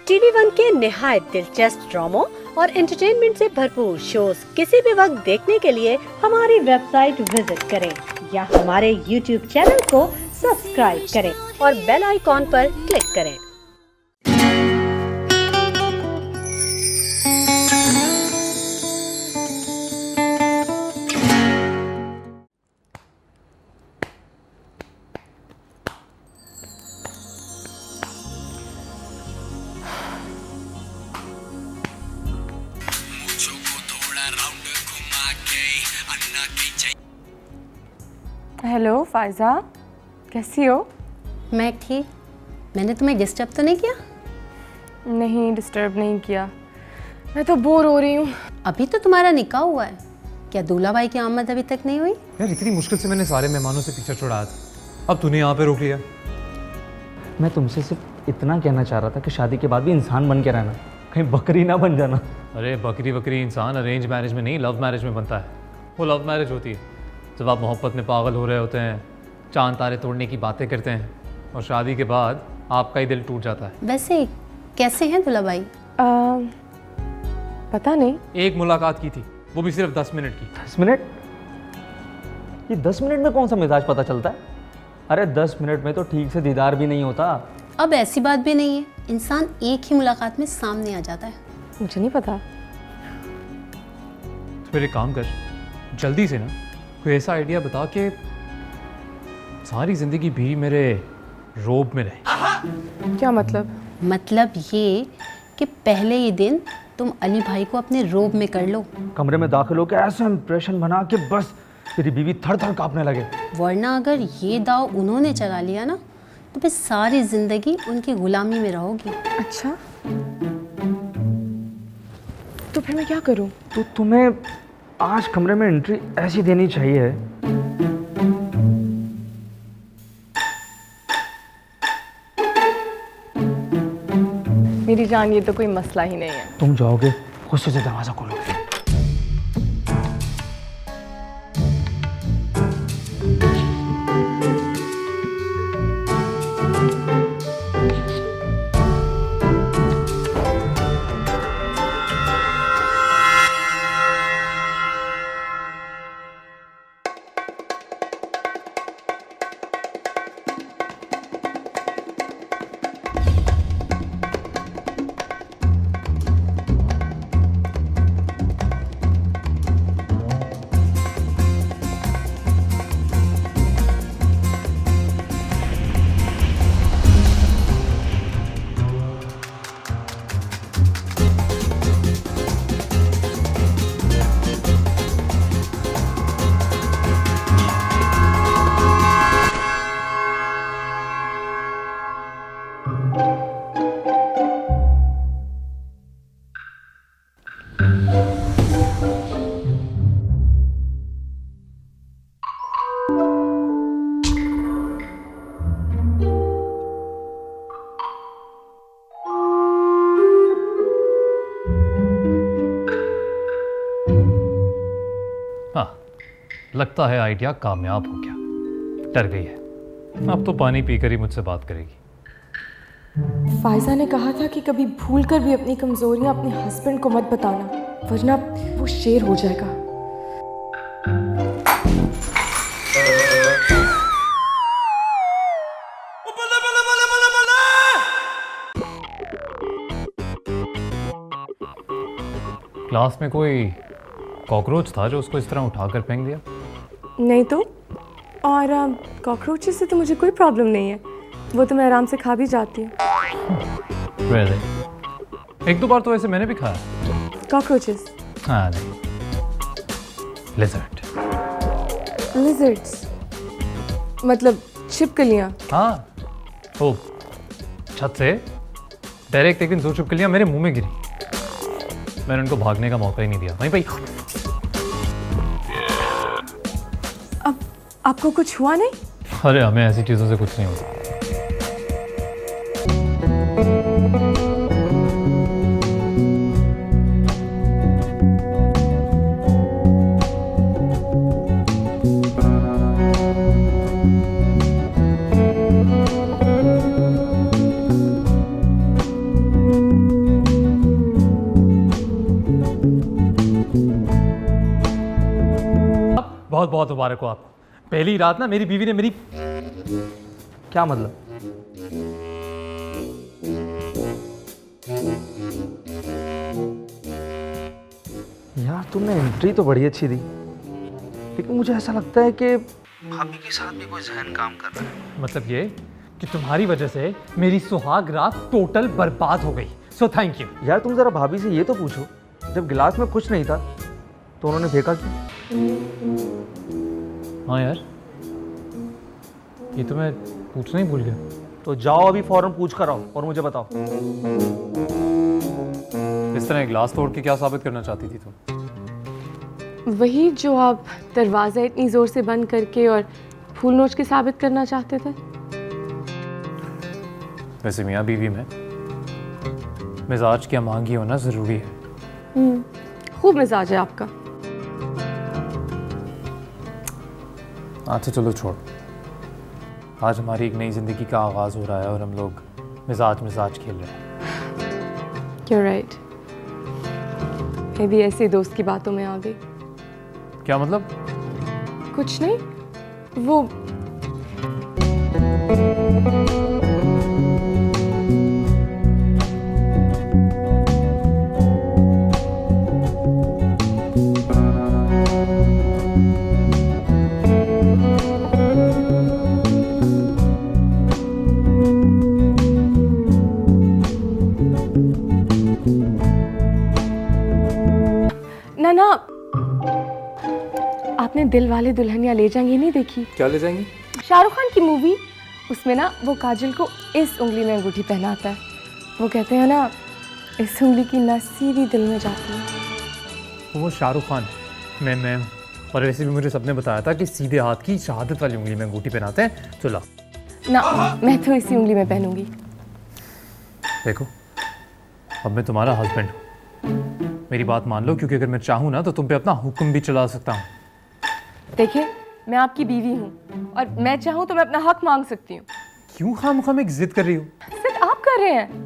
TV one के निहायत दिलचस्प ड्रामों और एंटरटेनमेंट से भरपूर शोज किसी भी वक्त देखने के लिए हमारी वेबसाइट विजिट करें या हमारे YouTube चैनल को सब्सक्राइब करें और बेल आइकॉन पर क्लिक करें। हेलो फायजा, कैसी हो? मैं ठीक। मैंने तुम्हें डिस्टर्ब तो नहीं किया? नहीं, डिस्टर्ब नहीं किया। मैं तो बोर हो रही हूँ। अभी तो तुम्हारा निकाह हुआ है, क्या दूल्हा भाई की आमद अभी तक नहीं हुई? यार इतनी मुश्किल से मैंने सारे मेहमानों से पीछा छुड़ाया था, अब तूने यहाँ पे रोक लिया। मैं तुमसे सिर्फ इतना कहना चाह रहा था कि शादी के बाद भी इंसान बन के रहना, कहीं बकरी ना बन जाना। अरे बकरी इंसान अरेंज मैरिज में नहीं, लव मैरिज में बनता है। वो लव मैरिज होती है जब आप मोहब्बत में पागल हो रहे होते हैं, चांद तारे तोड़ने की बातें करते हैं, और शादी के बाद आपका ही दिल टूट जाता है। वैसे कैसे हैं दूल्हा भाई? पता नहीं। एक मुलाकात की थी, वो भी सिर्फ 10 मिनट की। 10 मिनट? ये 10 मिनट में कौन सा मिजाज पता चलता है? अरे 10 मिनट में तो ठीक से दीदार भी नहीं होता। अब ऐसी बात भी नहीं है, इंसान एक ही मुलाकात में सामने आ जाता है। मुझे नहीं पता। तो फिर एक काम कर, जल्दी से ना कोई ऐसा आइडिया बता कि सारी जिंदगी भी मेरे रोब में रहे। क्या मतलब? मतलब ये कि पहले ही दिन तुम अली भाई को अपने रोब में कर लो, कमरे में दाखिल होकर ऐसा इंप्रेशन बना कि बस तेरी बीवी थर थर कांपने लगे। वरना अगर ये दाव उन्होंने चला लिया ना तो फिर सारी जिंदगी उनकी गुलामी में रहोगी। अच्छा, तो फिर मैं क्या करूं? तो तुम्हें आज कमरे में एंट्री ऐसी देनी चाहिए मेरी जान, ये तो कोई मसला ही नहीं है। तुम जाओगे, गुस्से से दरवाजा खोलोगे। लगता है आइडिया कामयाब हो गया। डर गई है, अब तो पानी पीकर ही मुझसे बात करेगी। फायजा ने कहा था कि कभी भूलकर भी अपनी कमजोरियां अपने हस्बैंड को मत बताना, वरना वो शेर हो जाएगा। क्लास में कोई कॉकरोच था जो उसको इस तरह उठाकर फेंक दिया? नहीं तो, और कॉकरोचेस से तो मुझे कोई प्रॉब्लम नहीं है, वो तो मैं आराम से खा भी जाती हूँ। Really? एक दो बार तो वैसे मैंने भी खाया कॉकरोचेस? हाँ नहीं, लिजर्ड। लिजर्ड्स मतलब छिपकलियाँ? हाँ, ओ छत से डायरेक्ट एक दिन 2 छिपकलियाँ मेरे मुंह में गिरी। मैंने उनको भागने का मौका ही नहीं दिया, वहीं पे। अब आपको कुछ हुआ नहीं? अरे हमें ऐसी चीज़ों से कुछ नहीं होता। बहुत बहुत मुबारक हो आपको। पहली रात ना मेरी बीवी ने मेरी क्या मतलब? यार तुमने एंट्री तो बड़ी अच्छी दी, लेकिन मुझे ऐसा लगता है कि भाभी के साथ भी कोई जहन काम कर रहा है। मतलब ये कि तुम्हारी वजह से मेरी सुहाग रात टोटल बर्बाद हो गई। So thank you. यार तुम जरा भाभी से ये तो पूछो, जब गिलास में कुछ नहीं था तो उन्होंने फेंका क्यों? हाँ यार, ये तो मैं पूछना ही भूल गया। तो जाओ अभी फौरन पूछ कर आओ और मुझे बताओ। इस तरह गिलास तोड़ के क्या साबित करना चाहती थी तुम? वही जो आप दरवाज़ा इतनी ज़ोर से बंद करके और फूल नोच के साबित करना चाहते थे। वैसे मियाँ बीवी में मिजाज की अमांगी होना ज़रूरी है। खूब मिजाज है आपका। अच्छा चलो छोड़, आज हमारी एक नई ज़िंदगी का आगाज़ हो रहा है और हम लोग मिजाज खेल रहे हैं। You're right। मैं भी ऐसे दोस्त की बातों में आ गई। क्या मतलब? कुछ नहीं, वो ना आपने दिल वाले दुल्हनिया ले जाएंगे नहीं देखी? क्या ले जाएंगे? शाहरुख खान की मूवी। उसमें ना वो काजल को इस उंगली में अंगूठी पहनाता है। वो कहते हैं ना, इस उंगली की नस सीधी दिल में जाती है। वो शाहरुख खान, मैं हूँ। और वैसे भी मुझे सबने बताया था कि सीधे हाथ की शहादत वाली उंगली में अंगूठी पहनाते हैं। चलो ना, मैं तो इसी उंगली में पहनूंगी। देखो, अब मैं तुम्हारा हस्बैंड हूँ, मेरी बात मान लो, क्योंकि अगर मैं चाहूँ ना तो तुम पे अपना हुक्म भी चला सकता हूँ। देखिए, मैं आपकी बीवी हूँ और मैं चाहूँ तो मैं अपना हक मांग सकती हूँ। क्यों खामखा में जिद कर रही हो? सिर्फ आप कर रहे हैं।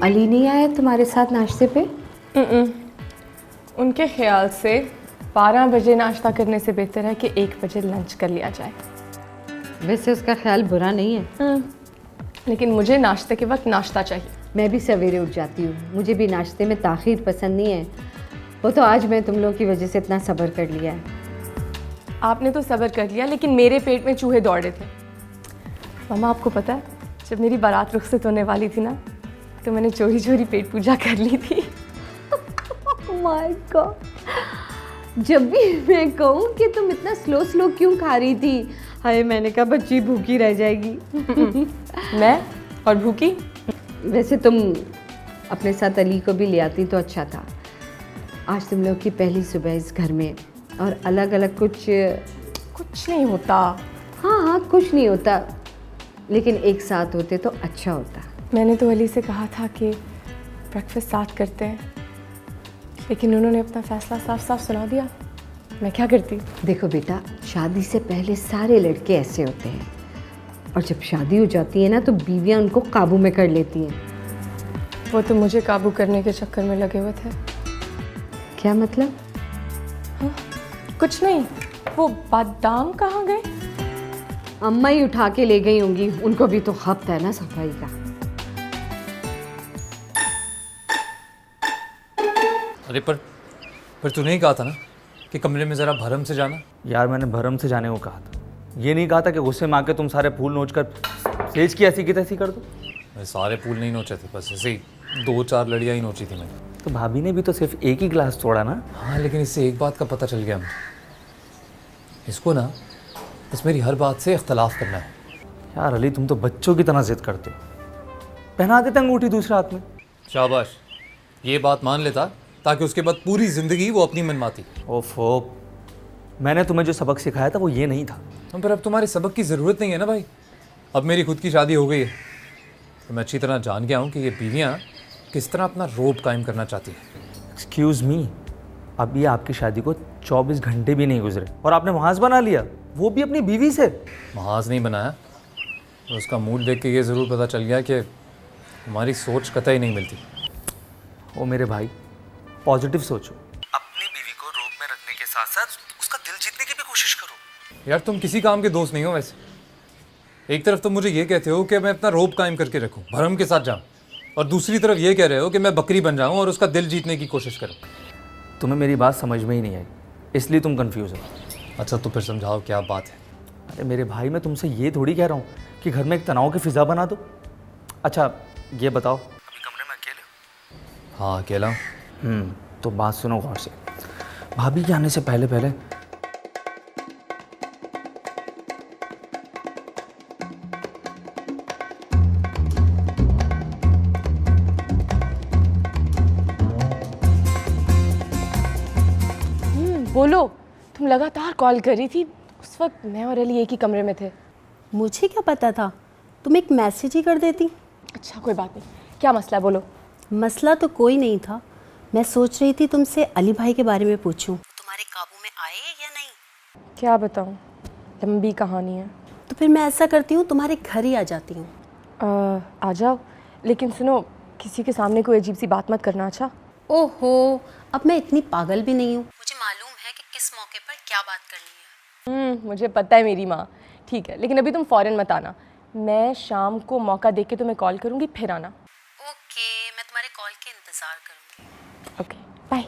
अली नहीं आया तुम्हारे साथ नाश्ते पे? उनके ख्याल से 12 बजे नाश्ता करने से बेहतर है कि 1 बजे लंच कर लिया जाए। वैसे उसका ख्याल बुरा नहीं है, लेकिन मुझे नाश्ते के वक्त नाश्ता चाहिए। मैं भी सवेरे उठ जाती हूँ, मुझे भी नाश्ते में ताख़ीर पसंद नहीं है। वो तो आज मैं तुम लोग की वजह से इतना सब्र कर लिया है। आपने तो सब्र कर लिया, लेकिन मेरे पेट में चूहे दौड़े थे। मामा, आपको पता है, जब मेरी बारात रुखसत होने वाली थी ना, तो मैंने चोरी चोरी पेट पूजा कर ली थी। माय गॉड, जब भी मैं कहूँ कि तुम इतना स्लो क्यों खा रही थी, हाय मैंने कहा बच्ची भूखी रह जाएगी। मैं और भूखी? वैसे तुम अपने साथ अली को भी ले आती तो अच्छा था। आज तुम लोग की पहली सुबह इस घर में, और अलग अलग कुछ नहीं होता। हाँ कुछ नहीं होता, लेकिन एक साथ होते तो अच्छा होता। मैंने तो अली से कहा था कि ब्रेकफास्ट साथ करते हैं, लेकिन उन्होंने अपना फैसला साफ साफ सुना दिया। मैं क्या करती? देखो बेटा, शादी से पहले सारे लड़के ऐसे होते हैं, और जब शादी हो जाती है ना तो बीवियां उनको काबू में कर लेती हैं। वो तो मुझे काबू करने के चक्कर में लगे हुए थे। क्या मतलब? हाँ, कुछ नहीं। वो बादाम कहाँ गए? अम्मा ही उठा के ले गई होंगी, उनको भी तो खपत है ना सफाई का। अरे पर तूने ही कहा था ना कि कमरे में ज़रा भरम से जाना। यार मैंने भरम से जाने को कहा था, ये नहीं कहा था कि गुस्से में आके तुम सारे फूल नोच कर सेज की ऐसी की तैसी कर दो। मैं सारे फूल नहीं नोचे थे, बस ऐसे ही 2-4 लड़ियाँ ही नोची थी मैंने। तो भाभी ने भी तो सिर्फ एक ही गिलास तोड़ा ना। हाँ, लेकिन इससे एक बात का पता चल गया मुझे, इसको ना बस मेरी हर बात से इख्तलाफ करना है। यार अली, तुम तो बच्चों की तरह जिद करते हो। पहना देते अंगूठी दूसरे हाथ में। शाबाश, ये बात मान लेता ताकि उसके बाद पूरी ज़िंदगी वो अपनी मनमाती। ओफो, मैंने तुम्हें जो सबक सिखाया था वो ये नहीं था। पर अब तुम्हारे सबक की ज़रूरत नहीं है ना भाई, अब मेरी खुद की शादी हो गई है, तो मैं अच्छी तरह जान गया हूँ कि ये बीवियाँ किस तरह अपना रोब कायम करना चाहती है। एक्सक्यूज़ मी, अभी आपकी शादी को 24 घंटे भी नहीं गुजरे और आपने महाज बना लिया, वो भी अपनी बीवी से। महाज नहीं बनाया, तो उसका मूड देख के ये ज़रूर पता चल गया कि हमारी सोच कतई नहीं मिलती। ओ मेरे भाई, पॉजिटिव सोचो। अपनी बीवी को रोक में रखने के साथ साथ उसका दिल जीतने की भी कोशिश करो। यार तुम किसी काम के दोस्त नहीं हो वैसे। एक तरफ तुम मुझे ये कहते हो कि मैं अपना रोब कायम करके रखूं, भरम के साथ जाऊं, और दूसरी तरफ ये कह रहे हो कि मैं बकरी बन जाऊं और उसका दिल जीतने की कोशिश करूं। तुम्हें मेरी बात समझ में ही नहीं आई, इसलिए तुम कंफ्यूज हो। अच्छा तो फिर समझाओ क्या बात है। अरे मेरे भाई, मैं तुमसे ये थोड़ी कह रहा हूँ कि घर में एक तनाव की फिजा बना दो। अच्छा ये बताओ, अभी कमरे में अकेले हो? हाँ अकेला। तो बात सुनो गौर से। भाभी के आने से पहले पहले बोलो, तुम लगातार कॉल कर रही थी। उस वक्त मैं और अली एक ही कमरे में थे। मुझे क्या पता था, तुम एक मैसेज ही कर देती। अच्छा कोई बात नहीं, क्या मसला है बोलो। मसला तो कोई नहीं था, मैं सोच रही थी तुमसे अली भाई के बारे में पूछूं। तुम्हारे काबू में आए या नहीं? क्या बताऊँ, लंबी कहानी है। तो फिर मैं ऐसा करती हूँ, तुम्हारे घर ही आ जाती हूँ। आ जाओ, लेकिन सुनो, किसी के सामने कोई अजीब सी बात मत करना। अच्छा? ओहो, अब मैं इतनी पागल भी नहीं हूँ, मुझे मालूम है कि किस मौके पर क्या बात करनी है। मुझे पता है मेरी माँ। ठीक है, लेकिन अभी तुम फ़ौरन मत आना। मैं शाम को मौका देख के तुम्हें कॉल करूँगी, फिर आना। ओके, मैं तुम्हारे कॉल के इंतज़ार करूँगी। Okay bye.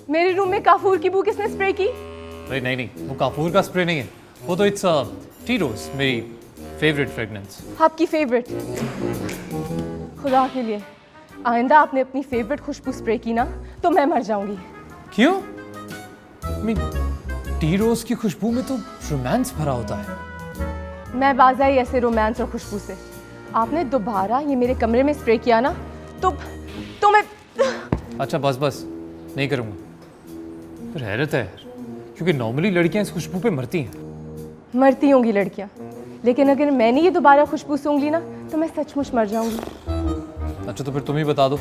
मेरे रूम में काफूर की बू किसने स्प्रे की? अरे नहीं नहीं, वो काफूर का स्प्रे नहीं है, वो तो इट्स टी रोज, मेरी फेवरेट फ्रेगनेंस। आपकी फेवरेट? खुदा के लिए आइंदा आपने अपनी फेवरेट खुशबू स्प्रे की ना तो मैं मर जाऊंगी। क्यों? टी रोज की खुशबू में तो रोमांस भरा होता है। मैं बाज आई ऐसे रोमांस और खुशबू से। आपने दोबारा ये मेरे कमरे में स्प्रे किया ना तो मैं। अच्छा बस बस, नहीं करूँगा। फिर हैरत है यार, क्योंकि नॉर्मली लड़कियां इस खुशबू पे मरती हैं। मरती होंगी लड़कियां, लेकिन अगर मैंने ये दोबारा खुशबू सूंघ ली ना तो मैं सचमुच मर जाऊंगी। अच्छा तो फिर तुम ही बता दो,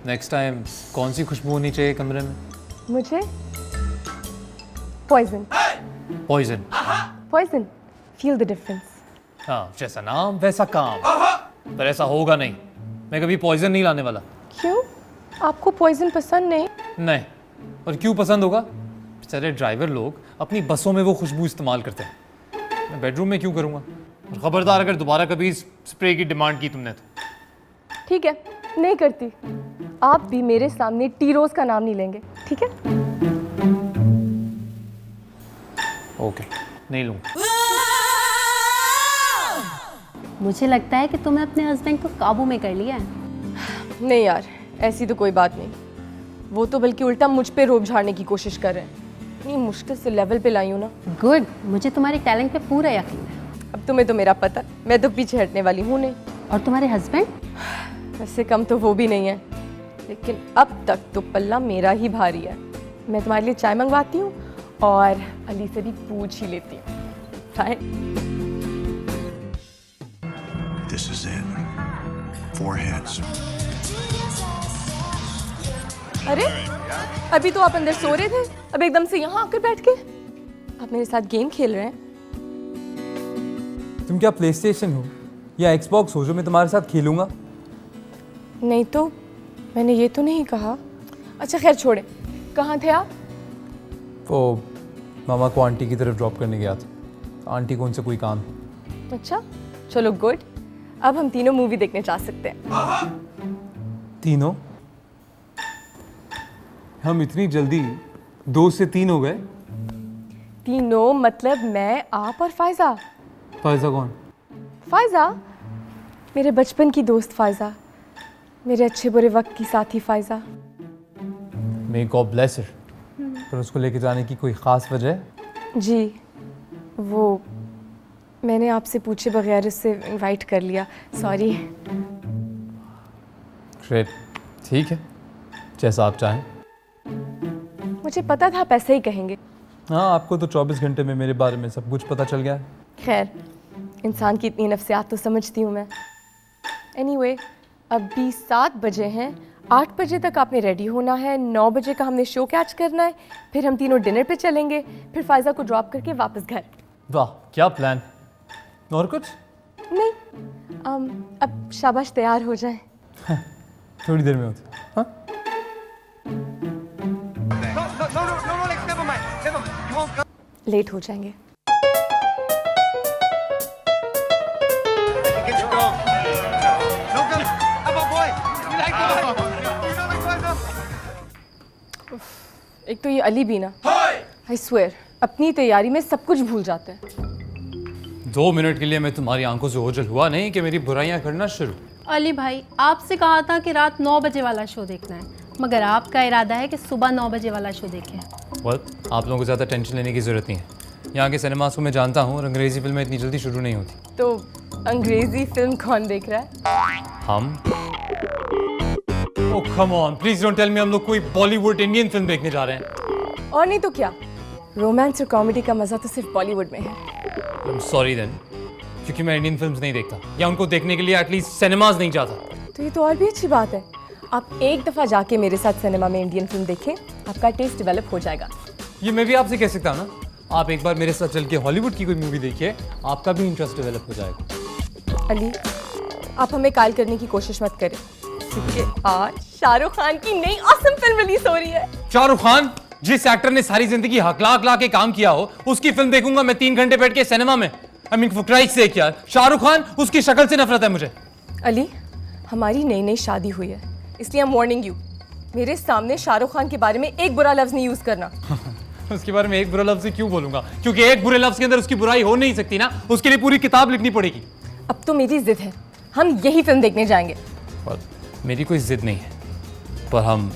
नेक्स्ट टाइम कौन सी खुशबू होनी चाहिए कमरे में? मुझे poison. Poison? Poison, feel the difference. हाँ, जैसा नाम वैसा काम। पर ऐसा होगा नहीं, मैं कभी पॉइजन नहीं लाने वाला। क्यों? आपको पॉइजन पसंद नहीं? नहीं, और क्यों पसंद होगा? बेचारे ड्राइवर लोग अपनी बसों में वो खुशबू इस्तेमाल करते हैं, मैं बेडरूम में क्यों करूँगा? और खबरदार अगर दोबारा कभी इस स्प्रे की डिमांड की तुमने तो। ठीक है, नहीं करती। आप भी मेरे सामने टी रोज का नाम नहीं लेंगे, ठीक है? ओके, नहीं लूँगा। मुझे लगता है कि तुमने अपने हस्बैंड को काबू में कर लिया है। नहीं यार, ऐसी तो कोई बात नहीं। वो तो बल्कि उल्टा मुझ पे रोब झाड़ने की कोशिश कर रहे हैं। इतनी मुश्किल से लेवल पे लाई हूँ ना। गुड, मुझे तुम्हारे टैलेंट पे पूरा यकीन है। अब तुम्हें तो मेरा पता, मैं तो पीछे हटने वाली हूँ नहीं। और तुम्हारे हस्बैंड? वैसे कम तो वो भी नहीं है, लेकिन अब तक तो पल्ला मेरा ही भारी है। मैं तुम्हारे लिए चाय मंगवाती हूँ और अली से भी पूछ ही लेती हूँ। Bye. This is it. 4 heads. अरे अभी तो आप अंदर सो रहे थे, अब एकदम से यहाँ आकर बैठ के आप मेरे साथ गेम खेल रहे हैं। तुम क्या प्लेस्टेशन हो या एक्सबॉक्स हो जो मैं तुम्हारे साथ खेलूंगा? नहीं तो मैंने ये तो नहीं कहा। अच्छा खैर छोड़े, कहाँ थे आप? वो मामा को आंटी की तरफ ड्रॉप करने गया था। आंटी को उनसे कोई काम है। अच्छा चलो गुड, अब हम तीनों मूवी देखने जा सकते हैं। तीनों? हम इतनी जल्दी 2 से 3 हो गए। तीनों मतलब मैं, आप और फायजा। फायजा कौन? फायजा मेरे बचपन की दोस्त फायजा, मेरे अच्छे बुरे वक्त की साथी फायजा। मे गॉड ब्लेस हर। पर उसको लेके जाने की कोई ख़ास वजह है? जी, वो मैंने आपसे पूछे बगैर उससे इनवाइट कर लिया, सॉरी। ग्रेट, ठीक है, जैसा आप चाहें। मुझे पता था आप ऐसे ही कहेंगे। हाँ, आपको तो 24 घंटे में मेरे बारे में सब कुछ पता चल गया है। खैर, इंसान की इतनी नफ्सियात तो समझती हूँ मैं। एनीवे, अभी 7 बजे हैं, 8 बजे तक आपने रेडी होना है, 9 बजे का हमने शो कैच करना है, फिर हम तीनों डिनर पे चलेंगे, फिर फायजा को ड्रॉप करके वापस घर। वाह, क्या प्लान। और कुछ? नहीं, अब शाबाश तैयार हो जाएं। थोड़ी देर में होती है। हाँ? लेट हो जाएंगे। एक तो ये अली भी ना, आई स्वेयर अपनी तैयारी में सब कुछ भूल जाते हैं। 2 मिनट के लिए मैं तुम्हारी आंखों से ओझल हुआ नहीं कि मेरी बुराइयां करना शुरू। अली भाई, आपसे कहा था कि रात 9 बजे वाला शो देखना है, मगर आपका इरादा है कि सुबह 9 बजे वाला शो देखें। आप लोगों को ज़्यादा टेंशन लेने की ज़रूरत नहीं है। यहाँ के सिनेमास को मैं जानता हूँ और अंग्रेज़ी फिल्में इतनी जल्दी शुरू नहीं होती। तो अंग्रेजी फिल्म कौन देख रहा है? हम? Oh come on, please don't tell me हम लोग कोई बॉलीवुड इंडियन फिल्म देखने जा रहे हैं। और नहीं तो क्या, रोमांस और कॉमेडी का मज़ा तो सिर्फ बॉलीवुड में है। आई एम सॉरी देन, क्योंकि मैं इंडियन फिल्म्स नहीं देखता या उनको देखने के लिए एटलीस्ट सिनेमाज नहीं जाता। तो ये तो और भी अच्छी बात है। आप एक दफ़ा जाके मेरे साथ सिनेमा में इंडियन फिल्म देखें, आपका टेस्ट डेवलप हो जाएगा। ये मैं भी आपसे कह सकता हूँ ना, आप एक बार मेरे साथ चल के हॉलीवुड की कोई मूवी देखिए, आपका भी इंटरेस्ट डेवलप हो जाएगा। अली, आप हमें कायल करने की कोशिश मत करें, क्योंकि आज शाहरुख खान की नई ऑसम फिल्म रिलीज हो रही है। शाहरुख खान, जिस एक्टर ने सारी जिंदगी हकला के काम किया हो, उसकी फिल्म देखूंगा मैं 3 घंटे बैठ के सिनेमा में? आई मीन फॉर क्राइस्ट सेक यार, शाहरुख खान, उसकी शक्ल से नफरत है मुझे। अली, हमारी नई नई शादी हुई है, इसलिए आई एम वार्निंग यू, मेरे सामने शाहरुख खान के बारे में एक बुरा लफ्ज नहीं यूज करना। उसके बारे में एक बुरा लफ्ज क्यों बोलूंगा? क्योंकि एक बुरे लफ्ज के अंदर उसकी बुराई हो नहीं सकती ना, उसके लिए पूरी किताब लिखनी पड़ेगी। अब तो मेरी जिद है, हम यही फिल्म देखने जाएंगे। मेरी कोई जिद नहीं है, पर हम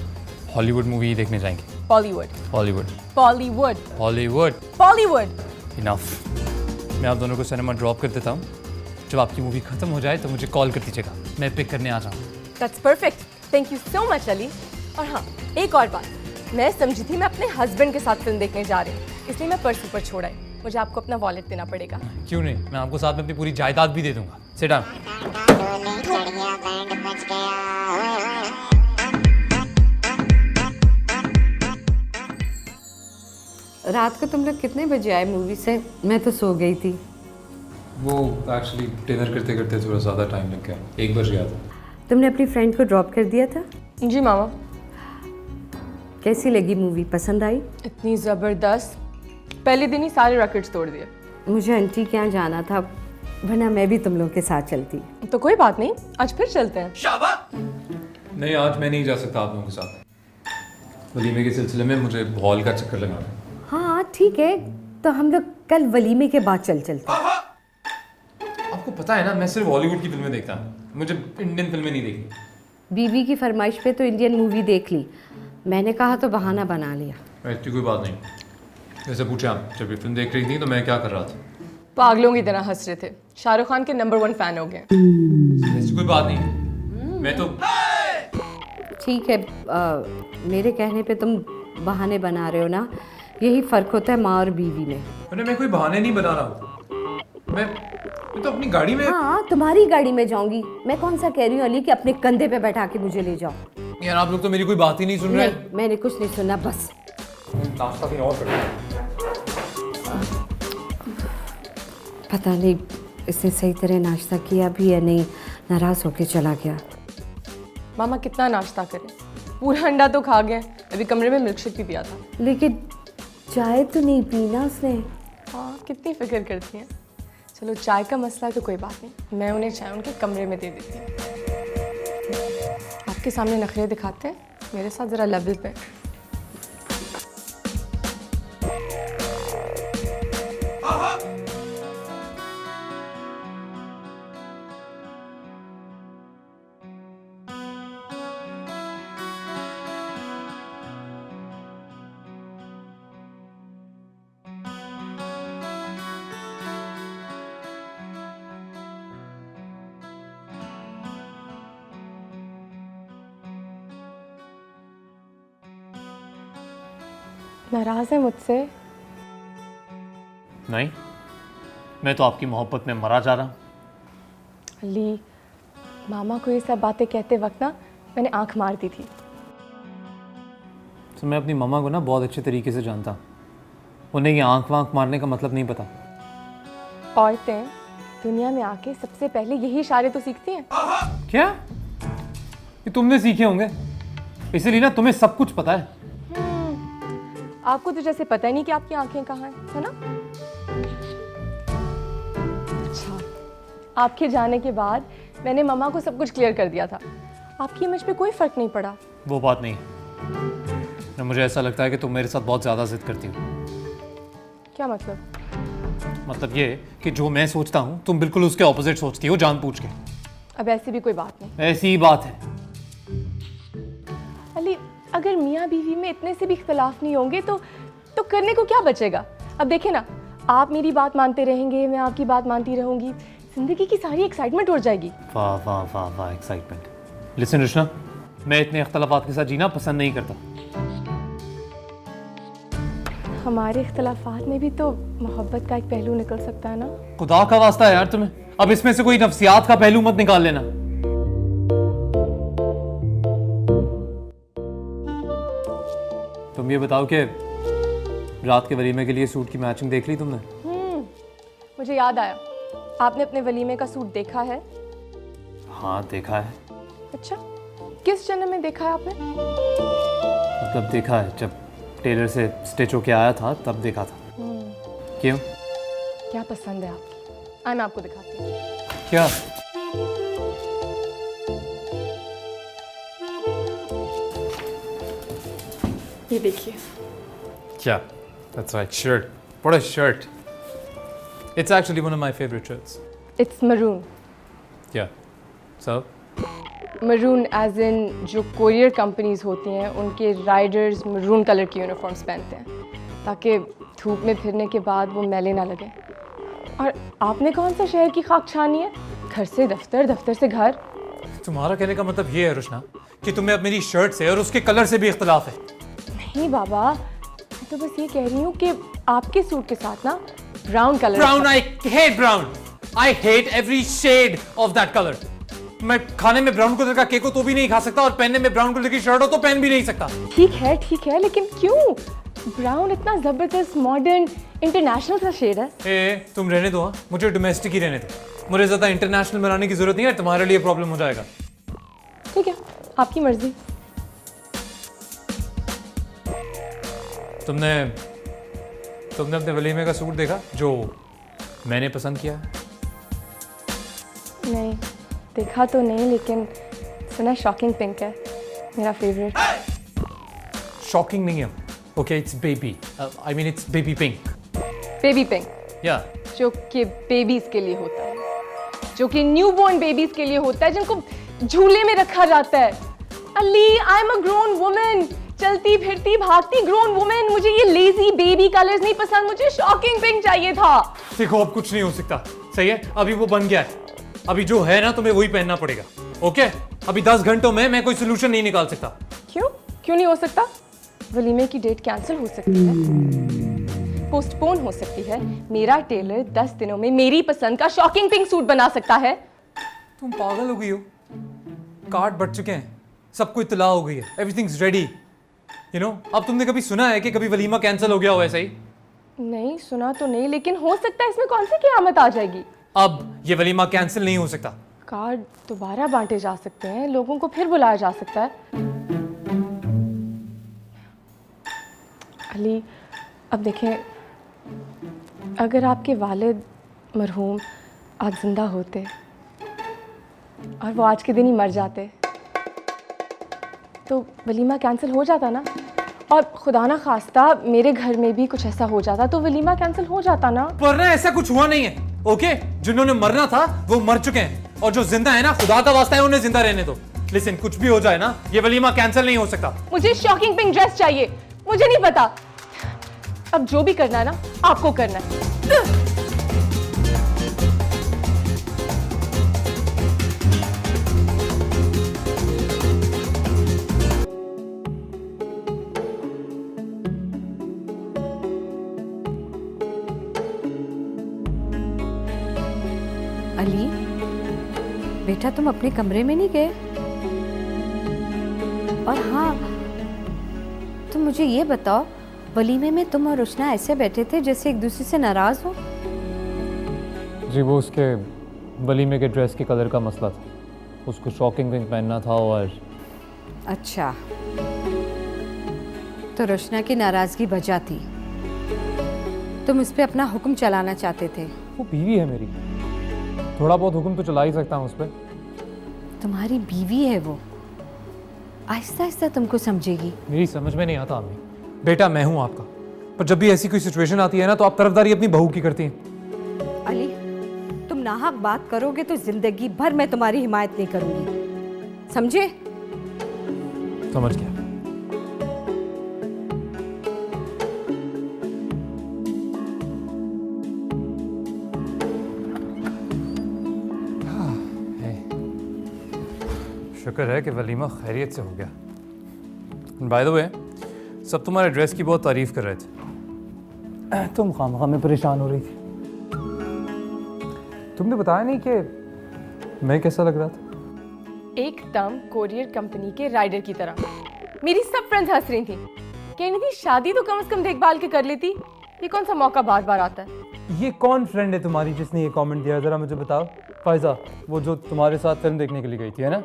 हॉलीवुड मूवी देखने जाएंगे। Bollywood, Hollywood, Bollywood, Hollywood, Bollywood. Enough. मैं आप दोनों को सिनेमा ड्रॉप कर देता हूँ। जब आपकी मूवी खत्म हो जाए तो मुझे कॉल कर दीजिएगा, मैं पिक करने आ जाऊँ। That's perfect, thank you so much Ali. और हाँ, एक और बात, मैं समझी थी मैं अपने हस्बैंड के साथ फिल्म देखने जा रही हूँ, इसलिए मैं पर्स ऊपर छोड़ आई। मुझे आपको अपना वॉलेट देना पड़ेगा। क्यों नहीं, मैं आपको साथ में अपनी पूरी जायदाद भी दे दूंगा। Sit down. रात को तुम लोग कितने बजे आए मूवी से? मैं तो सो गई थी। वो एक्चुअली डिनर करते करते थोड़ा ज़्यादा टाइम लग गया, 1 बज गया था। तुमने अपनी फ्रेंड को ड्रॉप कर दिया था? जी मामा। कैसी लगी मूवी, पसंद आई? इतनी ज़बरदस्त, पहले दिन ही सारे रैकेट्स तोड़ दिए। मुझे आंटी के यहाँ जाना था, वरना मैं भी तुम लोग के साथ चलती। तो कोई बात नहीं, आज फिर चलते हैं। नहीं, आज मैं नहीं जा सकता आप लोगों के साथ। वलीमे के सिलसिले में मुझे हॉल का चक्कर लगाना है। हाँ ठीक है, तो हम लोग कल वलीमे के बाद चलते। आपको पता है ना, मैं सिर्फ हॉलीवुड की फिल्में देखता हूँ, मुझे इंडियन फिल्में नहीं देखनी। बीवी की फरमाइश पे तो इंडियन मूवी देख ली, मैंने कहा तो बहाना बना लिया। ऐसी कोई बात नहीं। जैसे पूछे आप, जब ये फिल्म देख रही थी तो मैं क्या कर रहा था? पागलों की तरह हंस रहे थे, शाहरुख खान के नंबर 1 फैन हो गए। ऐसी कोई बात नहीं है, मैं तो। ठीक है, मेरे कहने पे तुम बहाने बना रहे हो ना, यही फ़र्क होता है माँ और बीवी में। अरे मैं कोई बहाने नहीं बना रहा हूँ, मैं तो अपनी गाड़ी में। हाँ, तुम्हारी गाड़ी में जाऊंगी, मैं कौन सा कह रही हूँ अली कि अपने कंधे पे बैठा के मुझे ले जाओ। यार आप लोग तो मेरी कोई बात ही नहीं सुन रहे। नहीं, मैंने कुछ नहीं सुना, बस नाश्ता कहीं और करते हैं। पता नहीं इसने सही तरह नाश्ता किया भी या नहीं, नाराज़ होके चला गया। मामा कितना नाश्ता करें, पूरा अंडा तो खा गए, अभी कमरे में मिल्कशेक भी पिया था। लेकिन चाय तो नहीं पी ना उसने। हाँ, कितनी फिक्र करती हैं। चलो चाय का मसला है तो कोई बात नहीं, मैं उन्हें चाय उनके कमरे में दे देती हूँ। आपके सामने नखरे दिखाते हैं, मेरे साथ ज़रा लेवल पे। नाराज़ है मुझसे? नहीं, मैं तो आपकी मोहब्बत में मरा जा रहा हूँ। अली, मामा को ये सब बातें कहते वक्त ना मैंने आंख मार दी थी। तो मैं अपनी मम्मा को ना बहुत अच्छे तरीके से जानता हूँ। उन्हें ये आंख वाँख मारने का मतलब नहीं पता। औरतें दुनिया में आके सबसे पहले यही इशारे तो सीखती हैं। क्या? ये तुमने सीखे होंगे, इसीलिए ना तुम्हें सब कुछ पता है। आपको तो जैसे पता ही नहीं कि आपकी आंखें कहाँ हैं, है ना? अच्छा, आपके जाने के बाद मैंने मम्मा को सब कुछ क्लियर कर दिया था। आपकी इमेज पे कोई फर्क नहीं पड़ा। वो बात नहीं है। मुझे ऐसा लगता है कि तुम मेरे साथ बहुत ज़्यादा जिद करती हो। क्या मतलब? मतलब ये कि जो मैं सोचता हूँ तुम बिल्कुल उसके ऑपोजिट सोचती हो, जानबूझ के। अब ऐसी भी कोई बात नहीं। ऐसी ही बात है। अली, अगर मियाँ बीवी में इतने से भी इख्तलाफ नहीं होंगे तो करने को क्या बचेगा? अब देखिए ना, आप मेरी बात मानते रहेंगे, मैं आपकी बात मानती रहूंगी, जिंदगी की सारी एक्साइटमेंट उड़ जाएगी। वाह वाह वाह वाह, एक्साइटमेंट। लिसन रुशना, मैं इतने इख्तलाफात के साथ जीना पसंद नहीं करता। हमारे इख्तलाफात में भी तो मोहब्बत का एक पहलू निकल सकता है ना? खुदा का वास्ता है यार तुम्हें, अब इसमें से कोई नफ्सियात का पहलू मत निकाल लेना। तुम ये बताओ कि रात के वलीमे के लिए सूट की मैचिंग देख ली तुमने? मुझे याद आया, आपने अपने वलीमे का सूट देखा है? हाँ देखा है। अच्छा, किस जन्म में देखा है आपने? मतलब देखा है, जब टेलर से स्टिच होके आया था तब देखा था। क्यों? क्या पसंद है आपकी? मैं आपको दिखाती हूँ। क्या? ये देखिए। क्या? That's right, shirt. What a shirt. It's actually one of my favorite shirts. It's maroon. Yeah. So? Maroon as in जो कोरियर कंपनीज होती हैं उनके राइडर्स मरून कलर की यूनिफॉर्म्स पहनते हैं ताकि धूप में फिरने के बाद वो मैले ना लगे। और आपने कौन सा शहर की खाक छानी है? घर से दफ्तर, दफ्तर से घर। तुम्हारा कहने का मतलब ये है रुशना कि तुम्हें अब मेरी शर्ट से और उसके कलर से भी इख्तलाफ है? नहीं बाबा, मैं तो बस ये कह रही हूँ कि आपके सूट के साथ ना brown colour. Brown, I hate brown. I hate every shade of that color. मैं खाने में ब्राउन कलर का केक हो तो भी नहीं खा सकता और पहनने में ब्राउन कलर की शर्ट हो तो पहन भी नहीं सकता। ठीक है, लेकिन क्यों? ब्राउन इतना जबरदस्त मॉडर्न इंटरनेशनल सा शेड है। ए, तुम रहने दो। हाँ, मुझे डोमेस्टिक ही रहने दो। मुझे ज्यादा इंटरनेशनल बनाने की जरूरत नहीं है, तुम्हारे लिए प्रॉब्लम हो जाएगा। ठीक है, आपकी मर्जी। तुमने अपने वलीमे का सूट देखा जो मैंने पसंद किया है? नहीं देखा तो नहीं, लेकिन सुना शॉकिंग पिंक है मेरा फेवरेट। शॉकिंग नहीं है, okay, it's baby, I mean it's baby pink. Baby pink, या जो कि बेबीज के लिए होता है, जो कि न्यूबॉर्न बेबीज के लिए होता है, जिनको झूले में रखा जाता है। Ali, I am a grown woman, चलती फिरती भागती ग्रोन वुमन। मुझे ये लेजी बेबी कलर्स नहीं पसंद, मुझे शॉकिंग पिंक चाहिए था। देखो, अब कुछ नहीं हो सकता, सही है? अभी वो बन गया है, अभी जो है ना तुम्हें वही पहनना पड़ेगा, ओके? अभी 10 घंटों में मैं कोई सोल्यूशन नहीं निकाल सकता। क्यों नहीं हो सकता? वलीमे की डेट कैंसिल हो सकती है, पोस्टपोन हो सकती है। मेरा टेलर 10 दिनों में मेरी पसंद का शॉकिंग पिंक सूट बना सकता है। तुम पागल हो गई हो? कार्ड बढ़ चुके हैं, सबको इत्तला हो गई है, एवरीथिंग्स रेडी, यू नो। अब तुमने कभी सुना है कि कभी वलीमा कैंसिल हो गया हो ऐसा ही? नहीं सुना तो नहीं, लेकिन हो सकता है इसमें कौन सी क़यामत आ जाएगी। अब ये वलीमा कैंसिल नहीं हो सकता। कार्ड दोबारा बांटे जा सकते हैं, लोगों को फिर बुलाया जा सकता है। अली, अब देखें, अगर आपके वालिद मरहूम आज जिंदा होते और वो आज के दिन ही मर जाते तो वलीमा कैंसिल हो जाता ना। और खुदा ना खास्ता मेरे घर में भी कुछ ऐसा हो जाता तो वलीमा कैंसिल हो जाता ना। पर ना ऐसा कुछ हुआ नहीं है, ओके? जिन्होंने मरना था वो मर चुके हैं और जो जिंदा है ना, खुदा का वास्ता है उन्हें जिंदा रहने दो। लिसन, कुछ भी हो जाए ना, ये वलीमा कैंसिल नहीं हो सकता। मुझे शॉकिंग पिंक ड्रेस चाहिए, मुझे नहीं पता। अब जो भी करना है ना, आपको करना है। अली, बेटा तुम अपने कमरे में नहीं गए? और हाँ, तुम मुझे ये बताओ, वलीमे में तुम और रुशना ऐसे बैठे थे जैसे एक दूसरे से नाराज हो? जी वो उसके वलीमे के ड्रेस के कलर का मसला था, उसको शॉकिंग पिंक पहनना था और अच्छा, तो रुशना की नाराजगी वजह थी, तुम उस पर अपना हुक्म चलाना चाहते थे। वो बीवी है मेरी, थोड़ा बहुत हुक्म तो चला ही सकता हूँ उस पर। तुम्हारी बीवी है वो, आहिस्ता आहिस्ता तुमको समझेगी। मेरी समझ में नहीं आता अम्मी। बेटा मैं हूँ आपका, पर जब भी ऐसी कोई सिचुएशन आती है ना तो आप तरफदारी अपनी बहू की करती हैं। अली, तुम नाहक बात करोगे तो जिंदगी भर मैं तुम्हारी हिमायत नहीं करूंगी, समझे? समझ गया। शुक्र है कि वलीमा खैरियत से हो गया। बाय द वे, सब तुम्हारे ड्रेस की बहुत तारीफ कर रहे थे। तुम खामखा में परेशान हो रही थी। तुमने बताया नहीं कि मैं कैसा लग रहा था? एकदम कोरियर कंपनी के राइडर की तरह। मेरी सब फ्रेंड्स हंस रही थी, कह रही थी शादी तो कम से कम देखभाल के कर लेती, ये कौन सा मौका बार बार आता है। ये कौन फ्रेंड है तुम्हारी जिसने ये कमेंट दिया, जरा मुझे बताओ। फायजा, वो जो तुम्हारे साथ फिल्म देखने के लिए गई थी, है ना?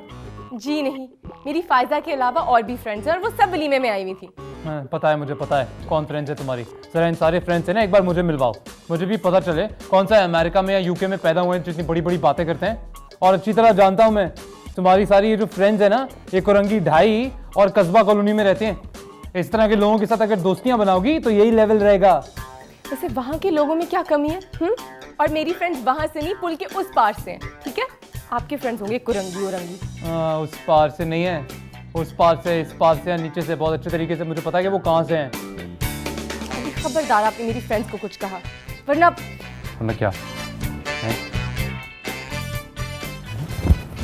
जी नहीं, मेरी फायजा के अलावा और भी फ्रेंड्स हैं और वो सब वलीमे में आई हुई थी। हाँ, पता है, मुझे पता है कौन फ्रेंड्स है तुम्हारी। जरा इन सारे फ्रेंड्स से ना एक बार मुझे मिलवाओ, मुझे भी पता चले कौन सा अमेरिका में या यूके में पैदा हुए हैं जितनी बड़ी बड़ी बातें करते हैं। और अच्छी तरह जानता हूँ मैं, तुम्हारी सारी ये जो फ्रेंड्स है ना, ये कोरंगी ढाई और कस्बा कॉलोनी में रहते हैं। इस तरह के लोगों के साथ अगर दोस्तियाँ बनाओगी तो यही लेवल रहेगा। वैसे वहाँ के लोगों में क्या कमी है? और मेरी फ्रेंड्स वहाँ से नहीं, पुल के उस पार से हैं, ठीक है? आपके फ्रेंड्स होंगे कुरंगी उरंगी। उस पार से नहीं है, उस पार से, इस पार से, नीचे से, बहुत अच्छे तरीके से मुझे पता है कि वो कहाँ से हैं। खबरदार आपने मेरी फ्रेंड्स को कुछ कहा, वरना मैं क्या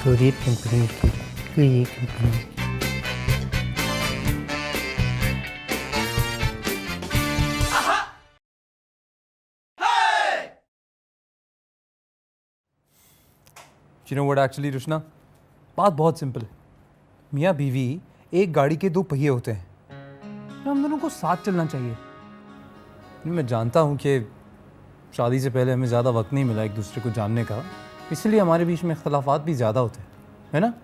कोरियर कंपनी की कोई company. You know what actually, Rushna, बात बहुत सिंपल है। मियाँ बीवी एक गाड़ी के दो पहिए होते हैं, हम दोनों को साथ चलना चाहिए। मैं जानता हूँ कि शादी से पहले हमें ज़्यादा वक्त नहीं मिला एक दूसरे को जानने का, इसलिए हमारे बीच में इख्तलाफात भी ज़्यादा होते हैं, है ना?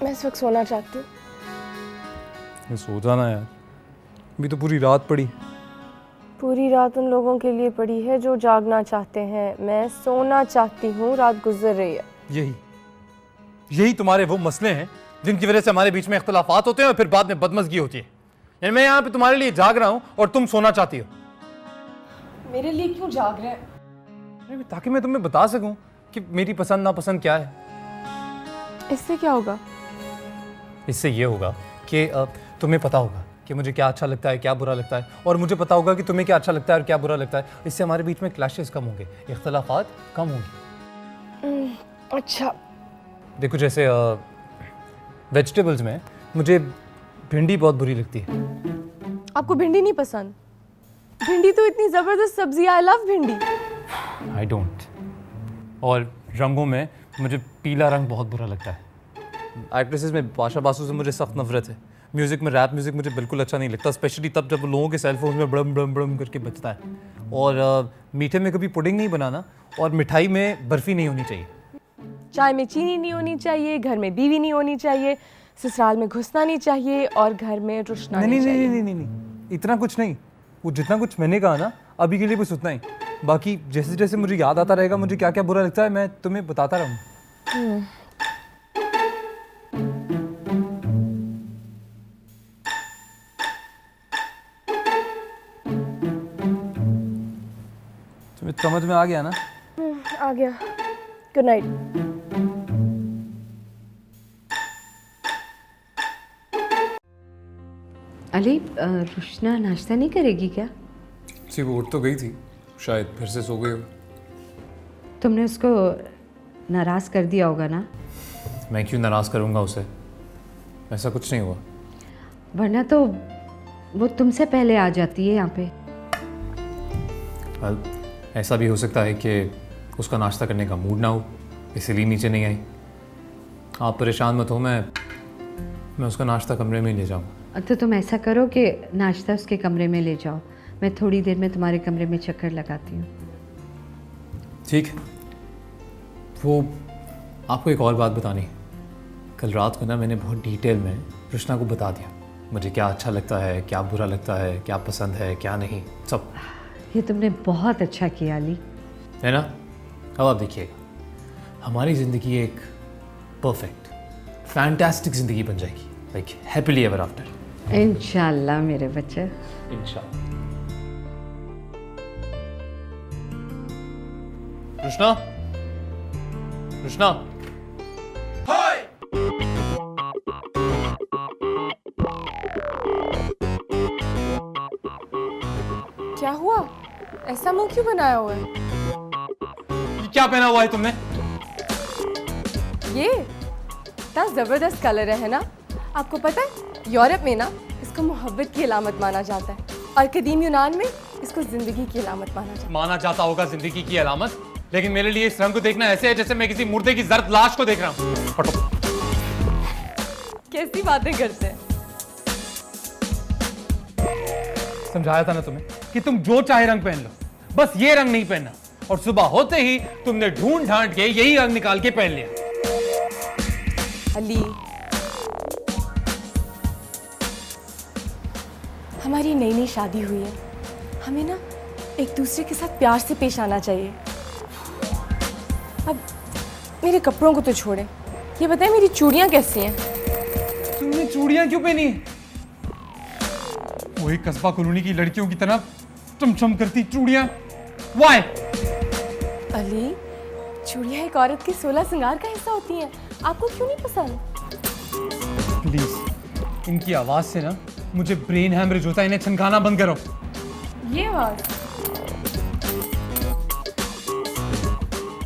मैं इस वक्त सोना चाहती हूँ। मैं सो जाना यार, अभी तो पूरी रात पड़ी। पूरी रात उन लोगों के लिए पड़ी है जो जागना चाहते हैं, मैं सोना चाहती हूँ, रात गुजर रही है। यही तुम्हारे वो मसले हैं जिनकी वजह से हमारे बीच में इख्तलाफात होते हैं और फिर बाद में बदमज़गी होती है। यानी मैं यहाँ पे तुम्हारे लिए जाग रहा हूँ और तुम सोना चाहती हो। मेरे लिए क्यों जाग रहे हैं? ताकि मैं तुम्हें बता सकूं कि मेरी पसंद नापसंद क्या है। इससे क्या होगा? इससे ये होगा कि तुम्हें पता होगा कि मुझे क्या अच्छा लगता है, क्या बुरा लगता है, और मुझे पता होगा कि तुम्हें क्या अच्छा लगता है और क्या बुरा लगता है। इससे हमारे बीच में क्लैशेस कम होंगे, इख्तलाफात कम होंगे। अच्छा, देखो जैसे वेजिटेबल्स में मुझे भिंडी बहुत बुरी लगती है। आपको भिंडी नहीं पसंद? भिंडी तो इतनी ज़बरदस्त सब्जी है, आई लव भिंडी। I don't. और रंगों में मुझे पीला रंग बहुत बुरा लगता है। एक्ट्रेसेस में बादशाह बासु से मुझे सख्त नफरत है। म्यूज़िक में रैप म्यूज़िक मुझे बिल्कुल अच्छा नहीं लगता, स्पेशली तब जब लोगों के सेल फोन में ब्रम ब्रम ब्रम करके बजता है। और मीठे में कभी पुडिंग नहीं बनाना, और मिठाई में बर्फ़ी नहीं होनी चाहिए। चाय में चीनी नहीं होनी चाहिए, घर में बीवी नहीं होनी चाहिए, ससुराल में घुसना नहीं चाहिए और घर में रुशना नहीं चाहिए। नहीं, इतना कुछ नहीं। वो जितना कुछ मैंने कहा ना अभी के लिए बस उतना ही। बाकी जैसे जैसे मुझे याद आता रहेगा मुझे क्या क्या बुरा लगता है, मैं तुम्हें बताता रहूँगा। तुम्हें समझ में आ गया ना? आ गया। Good night. अली, रुशना नाश्ता नहीं करेगी क्या? जी वो उठ तो गई थी, शायद फिर से सो गई हो। तुमने उसको नाराज़ कर दिया होगा ना? मैं क्यों नाराज़ करूँगा उसे, ऐसा कुछ नहीं हुआ। वरना तो वो तुमसे पहले आ जाती है यहाँ पे। ऐसा भी हो सकता है कि उसका नाश्ता करने का मूड ना हो, इसीलिए नीचे नहीं आई। आप परेशान मत हो, मैं उसका नाश्ता कमरे में ही ले जाऊँगा। तो तुम ऐसा करो कि नाश्ता उसके कमरे में ले जाओ, मैं थोड़ी देर में तुम्हारे कमरे में चक्कर लगाती हूँ। ठीक है। वो आपको एक और बात बतानी है। कल रात को ना मैंने बहुत डिटेल में कृष्णा को बता दिया मुझे क्या अच्छा लगता है, क्या बुरा लगता है, क्या पसंद है, क्या नहीं, सब। ये तुमने बहुत अच्छा किया अली। है ना? अब आप देखिएगा, हमारी ज़िंदगी एक परफेक्ट फैंटास्टिक ज़िंदगी बन जाएगी, लाइक हैप्पीली एवर आफ्टर। इंशाल्लाह मेरे बच्चे। इंशाल्लाह। कृष्णा, कृष्णा, क्या हुआ? ऐसा मुंह क्यों बनाया हुआ है? ये क्या पहना हुआ है तुमने? ये इतना जबरदस्त कलर है ना? आपको पता है यूरोप में ना इसको मोहब्बत की अलामत माना जाता है और कदीम यूनान में इसको जिंदगी की अलामत माना जाता होगा जिंदगी की अलामत, लेकिन मेरे लिए इस रंग को देखना ऐसे है जैसे मैं किसी मुर्दे की जर्द लाश को देख रहा हूँ। है। कैसी बातें करते हैं? समझाया था ना तुम्हें कि तुम जो चाहे रंग पहन लो, बस ये रंग नहीं पहनना। और सुबह होते ही तुमने ढूंढ ढांड के यही रंग निकाल के पहन लिया। अली, हमारी नई नई शादी हुई है, हमें ना एक दूसरे के साथ प्यार से पेश आना चाहिए। अब मेरे कपड़ों को तो छोड़े, ये बताएं मेरी चूड़ियां कैसी हैं? तुमने चूड़ियां क्यों पहनी है? वही कस्बा कॉलोनी की लड़कियों की तरह चमचम करती चूड़ियां। Why? अली, चूड़ियां एक औरत के 16 श्रृंगार का हिस्सा होती हैं, आपको क्यों नहीं पसंद? प्लीज, इनकी आवाज से ना मुझे ब्रेन हैमरेज होता है, इन्हें छनकाना बंद करो। ये आवाज?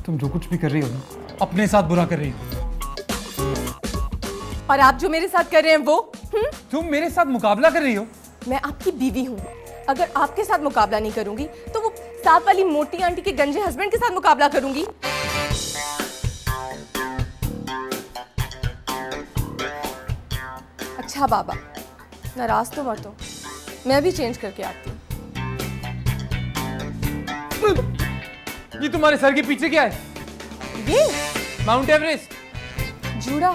तुम जो कुछ भी कर रही हो ना, अपने साथ बुरा कर रही हो। और आप जो मेरे साथ कर रहे हैं वो? तुम मेरे साथ मुकाबला कर रही हो। मैं आपकी बीवी हूँ, अगर आपके साथ मुकाबला नहीं करूंगी तो वो साथ वाली मोटी आंटी के गंजे हस्बैंड के साथ मुकाबला करूंगी। अच्छा बाबा, नाराज तो मत हो, मैं भी चेंज करके आती हूँ। ये तुम्हारे सर के पीछे क्या है? ये माउंट एवरेस्ट। जूड़ा।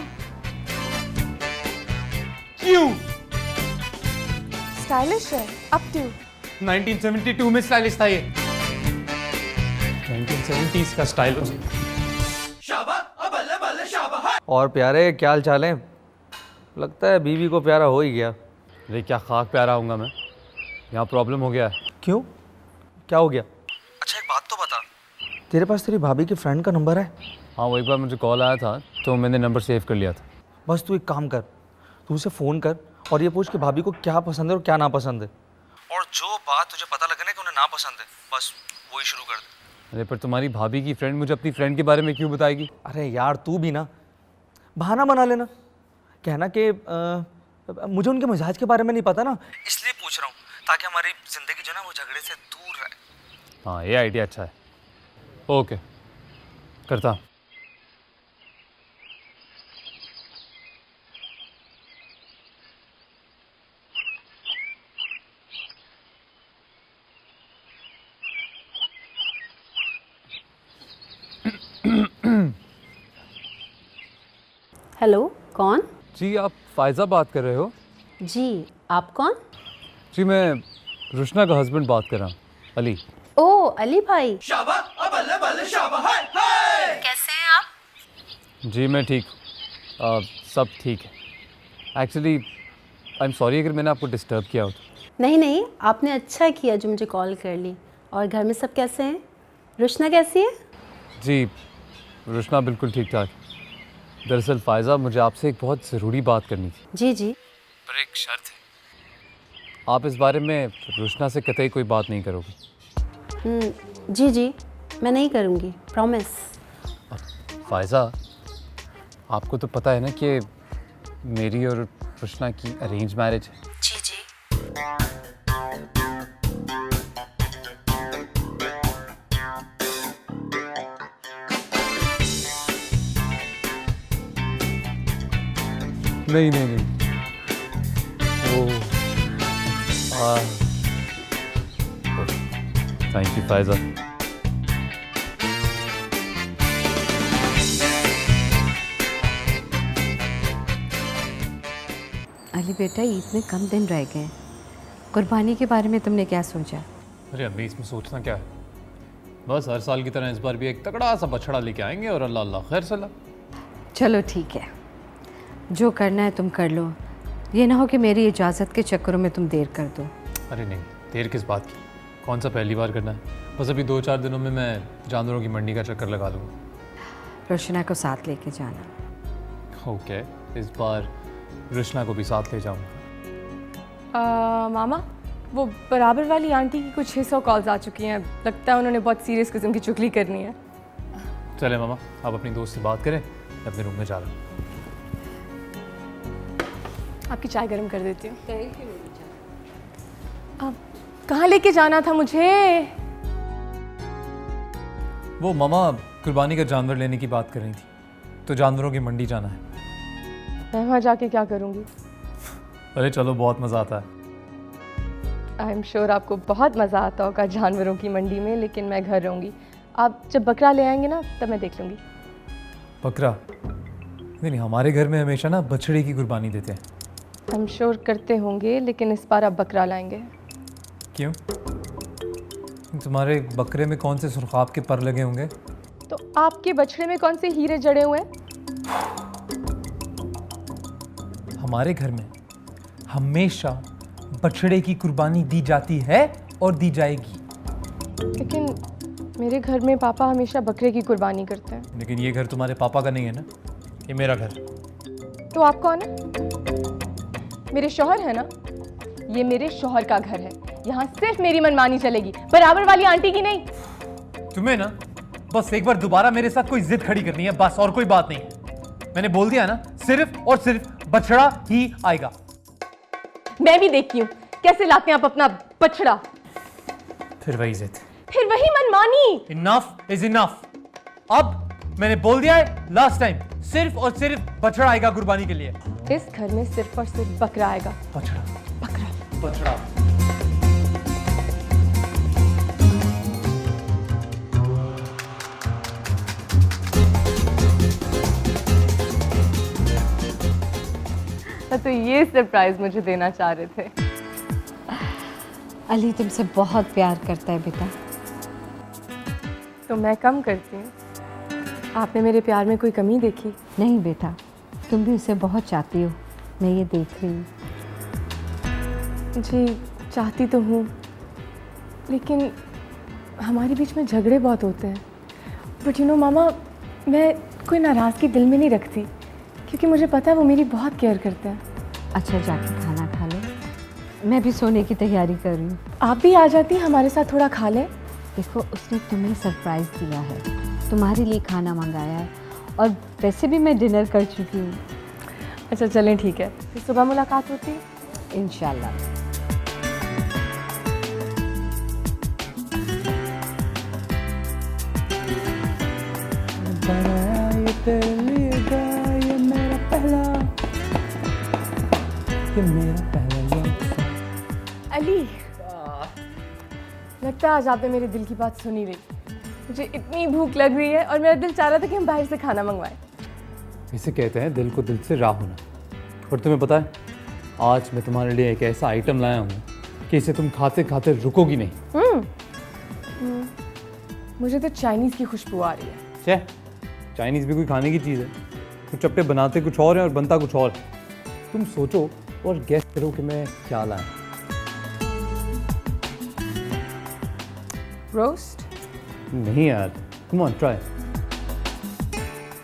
क्यों? स्टाइलिश है, अप टू। 1972 में स्टाइलिश था ये। 1970s का स्टाइल। और प्यारे, क्या हाल चाल है? लगता है बीवी को प्यारा हो ही गया। अरे क्या खाक प्यारा हूँगा मैं, यहाँ प्रॉब्लम हो गया है। क्यों? क्या हो गया? अच्छा एक बात तो बता, तेरे पास तेरी भाभी के फ्रेंड का नंबर है? हाँ, वो एक बार मुझे कॉल आया था तो मैंने नंबर सेव कर लिया था। बस तू एक काम कर, तू उसे फ़ोन कर और ये पूछ कि भाभी को क्या पसंद है और क्या नापसंद है, और जो बात तुझे पता लगे ना कि उन्हें नापसंद है, बस वही शुरू कर दे। अरे पर तुम्हारी भाभी की फ्रेंड मुझे अपनी फ्रेंड के बारे में क्यों बताएगी? अरे यार तू भी ना बहाना बना लेना, कहना कि मुझे उनके मिजाज के बारे में नहीं पता ना, इसलिए पूछ रहा हूँ, ताकि हमारी ज़िंदगी जो है ना वो झगड़े से दूर रहे। हाँ, ये आइडिया अच्छा है। ओके, करता हूँ। हेलो, कौन? जी, आप फायजा बात कर रहे हो? जी, आप कौन? जी, मैं रुशना का हस्बैंड बात कर रहा हूँ, अली। ओ अली भाई, कैसे हैं आप? जी मैं ठीक हूँ, सब ठीक है। एक्चुअली आई एम सॉरी अगर मैंने आपको डिस्टर्ब किया हो तो। नहीं नहीं, आपने अच्छा किया जो मुझे कॉल कर ली। और घर में सब कैसे हैं? रुशना कैसी है? जी, रुशना बिल्कुल ठीक ठाक। दरअसल फ़ायज़ा, मुझे आपसे एक बहुत ज़रूरी बात करनी थी। जी जी। पर एक शर्त है, आप इस बारे में रुशना से कतई कोई बात नहीं करोगे। जी जी, मैं नहीं करूँगी, प्रॉमिस। फ़ायज़ा, आपको तो पता है ना कि मेरी और रुशना की अरेंज मैरिज है। जी जी। नहीं नहीं नहीं। Thank you Faiza. अली बेटा, ईद में कम दिन रह गए, कुर्बानी के बारे में तुमने क्या सोचा? अरे अम्मी, इसमें सोचना क्या है, बस हर साल की तरह इस बार भी एक तगड़ा सा बछड़ा लेके आएंगे और अल्लाह अल्लाह खैर सला। चलो ठीक है, जो करना है तुम कर लो, ये ना हो कि मेरी इजाज़त के चक्करों में तुम देर कर दो। अरे नहीं, देर किस बात की, कौन सा पहली बार करना है, बस अभी 2-4 दिनों में मैं जानवरों की मंडी का चक्कर लगा लूँगा। रोशना को साथ लेके जाना। ओके, इस बार रुशना को भी साथ ले जाऊँगा। मामा, वो बराबर वाली आंटी की कुछ 600 कॉल्स आ चुकी हैं, लगता है उन्होंने बहुत सीरियस किस्म की चुगली करनी है। चले मामा, आप अपनी दोस्त से बात करें, मैं अपने रूम में जा रहा हूँ। आपकी चाय गर्म कर देती हूँ। अब कहाँ लेके जाना था मुझे? वो मामा कुर्बानी का जानवर लेने की बात कर रही थी, तो जानवरों की मंडी जाना है। मैं वहाँ जाके क्या करूँगी? अरे चलो, बहुत मज़ा आता है। आई एम श्योर आपको बहुत मज़ा आता होगा जानवरों की मंडी में, लेकिन मैं घर रहूँगी। आप जब बकरा ले आएंगे ना, तब मैं देख लूँगी। बकरा? नहीं, हमारे घर में हमेशा ना बछड़े की कुर्बानी देते हैं। आई एम श्योर करते होंगे, लेकिन इस बार आप बकरा लाएंगे। क्यों? तुम्हारे बकरे में कौन से सुर्खाब के पर लगे होंगे? तो आपके बछड़े में कौन से हीरे जड़े हुए हैं? हमारे घर में हमेशा बछड़े की कुर्बानी दी जाती है और दी जाएगी। लेकिन मेरे घर में पापा हमेशा बकरे की कुर्बानी करते हैं। लेकिन ये घर तुम्हारे पापा का नहीं है ना, ये मेरा घर। तो आप कौन है? मेरे शौहर है ना? ये मेरे शौहर का घर है, यहाँ सिर्फ मेरी मनमानी चलेगी, बराबर वाली आंटी की नहीं। तुम्हें ना बस एक बार दोबारा मेरे साथ कोई जिद खड़ी करनी है, बस, और कोई बात नहीं है। मैंने बोल दिया ना, सिर्फ और सिर्फ बछड़ा ही आएगा। मैं भी देखती हूँ कैसे लाते हैं आप अपना बछड़ा। फिर वही जिद, फिर वही मनमानी। Enough is enough. अब मैंने बोल दिया है, लास्ट टाइम, सिर्फ और सिर्फ बछड़ा आएगा कुर्बानी के लिए। इस घर में सिर्फ और सिर्फ बकरा आएगा। बछड़ा, बकरा, बछड़ा। तो ये सरप्राइज मुझे देना चाह रहे थे। अली तुमसे बहुत प्यार करता है बेटा। तो मैं कम करती हूँ? आपने मेरे प्यार में कोई कमी देखी? नहीं बेटा, तुम भी उसे बहुत चाहती हो, मैं ये देख रही हूँ। जी चाहती तो हूँ, लेकिन हमारे बीच में झगड़े बहुत होते हैं। बट यू नो मामा, मैं कोई नाराज़गी दिल में नहीं रखती, क्योंकि मुझे पता है वो मेरी बहुत केयर करते हैं। अच्छा, जाके खाना खा लो, मैं भी सोने की तैयारी कर रही हूँ। आप भी आ जाती, हमारे साथ थोड़ा खा लें। देखो, उसने तुम्हें सरप्राइज़ दिया है, तुम्हारे लिए खाना मंगाया है, और वैसे भी मैं डिनर कर चुकी हूँ। अच्छा चलें, ठीक है, फिर सुबह मुलाकात होती है इंशाल्लाह। अली, लगता है आज आपने मेरे दिल की बात सुनी रही। मुझे इतनी भूख लग रही है और मेरा दिल चाह रहा था कि हम बाहर से खाना मंगवाएं। इसे कहते हैं दिल को दिल से राह होना। और तुम्हें पता है, आज मैं तुम्हारे लिए एक ऐसा आइटम लाया हूँ कि इसे तुम खाते खाते रुकोगी नहीं। मुझे तो चाइनीज़ की खुशबू आ रही है। छे, चाइनीज़ भी कोई खाने की चीज़ है? कुछ चप्पे बनाते कुछ और है और बनता कुछ और। तुम सोचो और गैस करो कि मैं क्या लाया। रोस्ट? नहीं यार, कम ऑन ट्राई।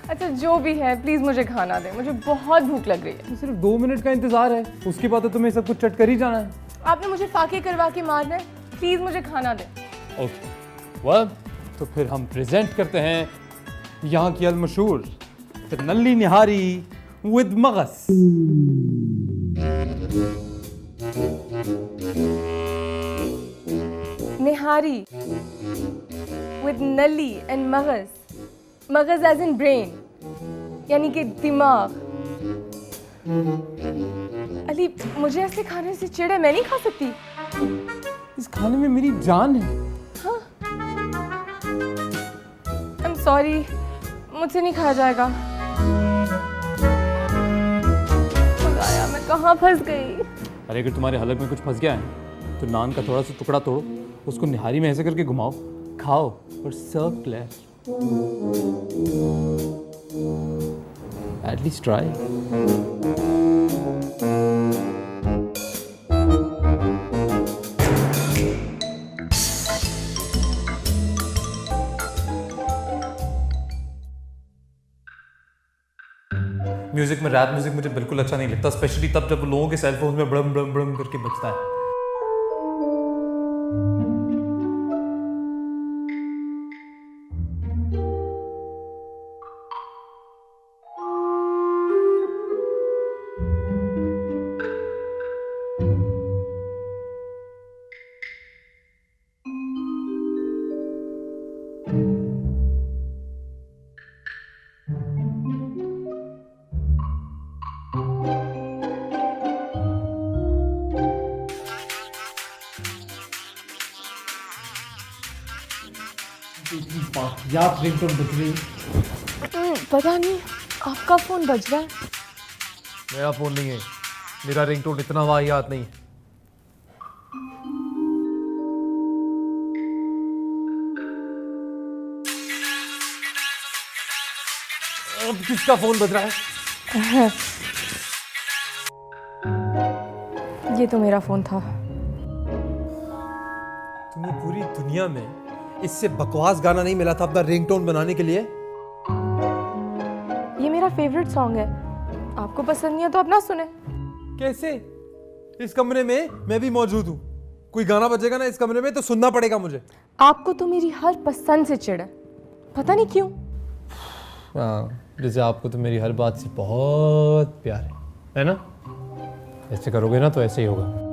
अच्छा जो भी है, प्लीज़ मुझे खाना दें, मुझे बहुत भूख लग रही है। सिर्फ 2 मिनट का इंतजार है, उसके बाद तो तुम्हें सब कुछ चट कर ही जाना है। आपने मुझे फाके करवा के मारना है, प्लीज़ मुझे खाना दें। ओके, वेल तो फिर हम प्रेजेंट करते हैं यहाँ की अलमशहूर नल्ली निहारी विद मगस। निहारी विद नली एंड मगज। मगज एज इन ब्रेन, यानी कि दिमाग। अली मुझे ऐसे खाने से चिढ़ है, मैं नहीं खा सकती। इस खाने में मेरी जान है। आई एम सॉरी, मुझसे नहीं खाया जाएगा। खुदाया मैं कहाँ फंस गई। अरे अगर तुम्हारे हलक में कुछ फंस गया है तो नान का थोड़ा सा टुकड़ा तोड़ो, उसको निहारी में ऐसे करके घुमाओ, खाओ और सर्व क्लैर। At least try. म्यूजिक में रैप म्यूजिक मुझे बिल्कुल अच्छा नहीं लगता, स्पेशली तब जब लोगों के सेल फोन में ब्रम ब्रम ब्रम करके बजता है। याद रिंगटोन बज रही। पता नहीं आपका फोन बज रहा है। मेरा फोन नहीं है, मेरा रिंगटोन इतना वाहियात नहीं है। अब किसका फोन बज रहा है? ये तो मेरा फोन था। तुम्हें पूरी दुनिया में इससे बकवास गाना नहीं मिला था अपना रिंगटोन बनाने के लिए। ये मेरा फेवरेट सॉन्ग है, आपको पसंद नहीं है तो आप ना सुने। कैसे? इस कमरे में मैं भी मौजूद हूँ, कोई गाना बजेगा ना इस कमरे में तो सुनना पड़ेगा मुझे। आपको तो मेरी हर पसंद से चिढ़ है, पता नहीं क्यों। जैसे आपको तो मेरी हर बात से बहुत प्यार है ना? ऐसे करोगे ना तो ऐसे ही होगा।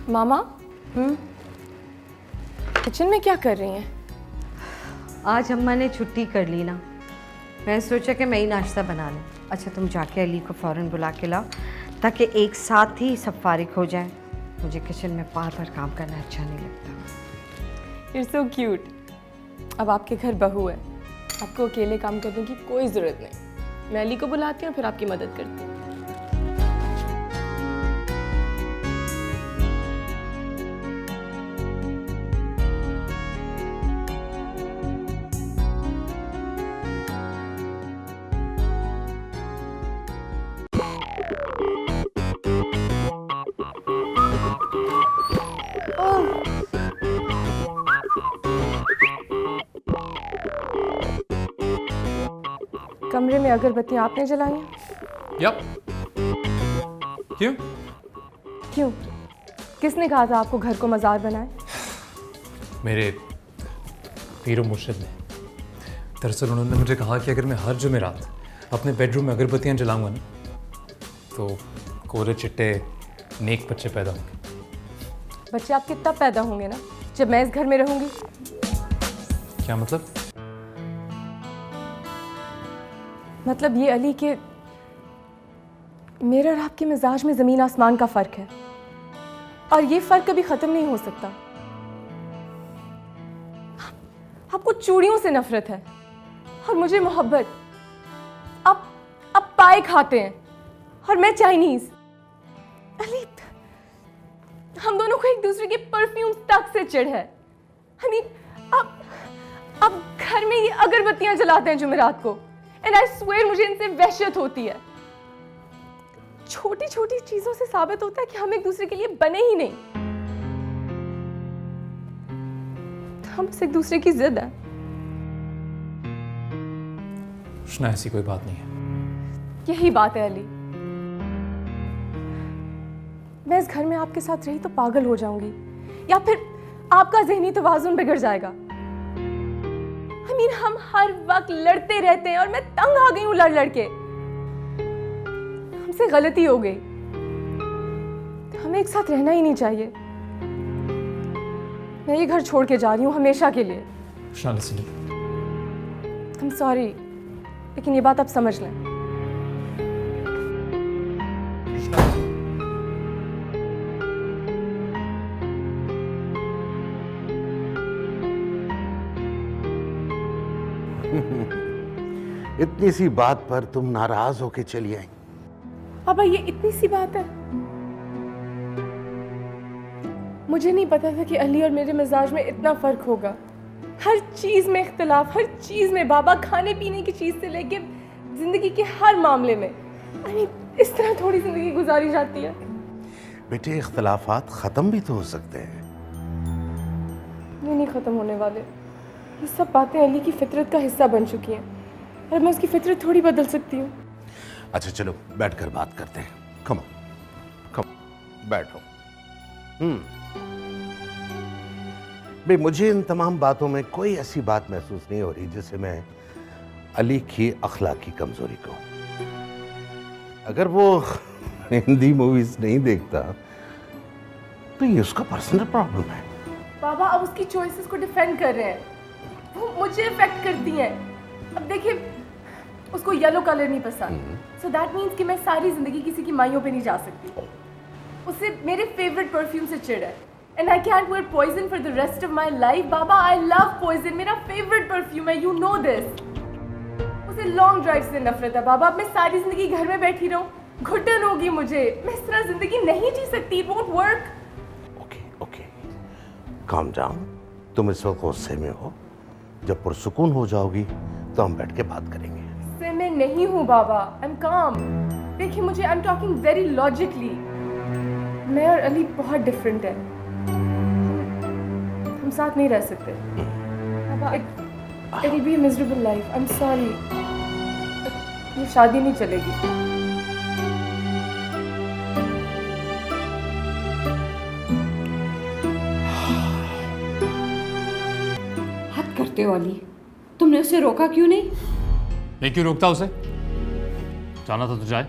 मामा, किचन में क्या कर रही हैं? आज अम्मा ने छुट्टी कर ली ना, मैंने सोचा कि मैं ही नाश्ता बना लूँ। अच्छा तुम जाके अली को फ़ौरन बुला के लाओ ताकि एक साथ ही सब फारिग हो जाए। मुझे किचन में बार बार काम करना अच्छा नहीं लगता। You're so cute। अब आपके घर बहू है, आपको अकेले काम करने की कोई ज़रूरत नहीं। मैं अली को बुलाती हूँ, फिर आपकी मदद करती हूँ। कमरे में अगरबत्तियाँ आपने जलाई हैं? यप। क्यों? क्यों? किसने कहा था आपको घर को मज़ार बनाए? मेरे पीरो मुर्शिद ने। दरअसल उन्होंने मुझे कहा कि अगर मैं हर जुमेरात अपने बेडरूम में अगरबत्तियाँ जलाऊंगा ना तो कोरे चिट्टे नेक बच्चे पैदा होंगे। बच्चे आपके तब पैदा होंगे ना जब मैं इस घर में रहूंगी। क्या मतलब? मतलब ये अली के मेरे और आपके मिजाज में ज़मीन आसमान का फ़र्क है और ये फ़र्क कभी ख़त्म नहीं हो सकता। आपको चूड़ियों से नफ़रत है और मुझे मोहब्बत। पाए खाते हैं और मैं चाइनीज। अली, हम दोनों को एक दूसरे के परफ्यूम तक से चिढ़ है। अली, अब घर में ये अगरबत्तियां जलाते हैं जुमेरात को, एंड आई स्वेयर मुझे इनसे वहशत होती है। छोटी छोटी चीजों से साबित होता है कि हम एक दूसरे के लिए बने ही नहीं। हम बस एक दूसरे की जिद है। रुशना, ऐसी कोई बात नहीं है। यही बात है अली। मैं इस घर में आपके साथ रही तो पागल हो जाऊंगी, या फिर आपका ज़हनी तवाज़ुन बिगड़ जाएगा। I mean, हम हर वक्त लड़ते रहते हैं और मैं तंग आ गई हूं लड़ लड़ के। हमसे गलती हो गई, हमें एक साथ रहना ही नहीं चाहिए। मैं ये घर छोड़ के जा रही हूँ हमेशा के लिए। Rushna, listen to me. I'm sorry, लेकिन ये बात आप समझ लें। इतनी सी बात पर तुम नाराज होके चली आई। पापा, ये इतनी सी बात है? मुझे नहीं पता था कि अली और मेरे मिजाज में इतना फर्क होगा। हर चीज में इख्तिलाफ, हर चीज में बाबा, खाने पीने की चीज से लेके जिंदगी के हर मामले में। I mean, इस तरह थोड़ी जिंदगी गुजारी जाती है। बेटे, इख्तिलाफात खत्म भी तो हो सकते हैं। ये नहीं खत्म होने वाले। ये सब बातें अली की फितरत का हिस्सा बन चुकी हैं और मैं उसकी फितरत थोड़ी बदल सकती हूँ। अच्छा चलो बैठकर बात करते हैं। कम बैठो। भाई, मुझे इन तमाम बातों में कोई ऐसी बात महसूस नहीं हो रही जिसे मैं अली की अखलाकी कमजोरी कहूं। अगर वो हिंदी मूवीज नहीं देखता तो ये उसका पर्सनल प्रॉब्लम है। बाबा, अब उसकी चॉइसेस को डिफेंड कर रहे हैं, वो मुझे इफेक्ट करती हैं। अब देखिए, उसको येलो कलर नहीं पसंद, सो दैट मीन्स कि मैं सारी जिंदगी किसी की माइयों पे नहीं जा सकती। उसे मेरे फेवरेट परफ्यूम से चिढ़ है, and I can't wear poison for the rest of my life. बाबा, आई लव पॉइजन, मेरा फेवरेट परफ्यूम है, यू नो दिस। उसे लॉन्ग ड्राइव से नफरत है। बाबा, अब मैं सारी जिंदगी घर में बैठी रहूं, घुटन होगी मुझे। मैं इस तरह जिंदगी नहीं जी सकती, it won't work. Okay, calm down. तुम इस वक्त गुस्से में हो, जब पुरसुकून हो जाओगी तो हम बैठ के बात करेंगे। से मैं नहीं हूँ बाबा, आई एम काम। देखिए मुझे, I am talking very logically. मैं और अली बहुत डिफरेंट है, हम साथ नहीं रह सकते। बाबा, it will be a miserable life, I am sorry. ये शादी नहीं चलेगी। हद करते हो अली, तुमने उसे रोका क्यों नहीं? मैं क्यों रोकता उसे? जाना था तो जाए।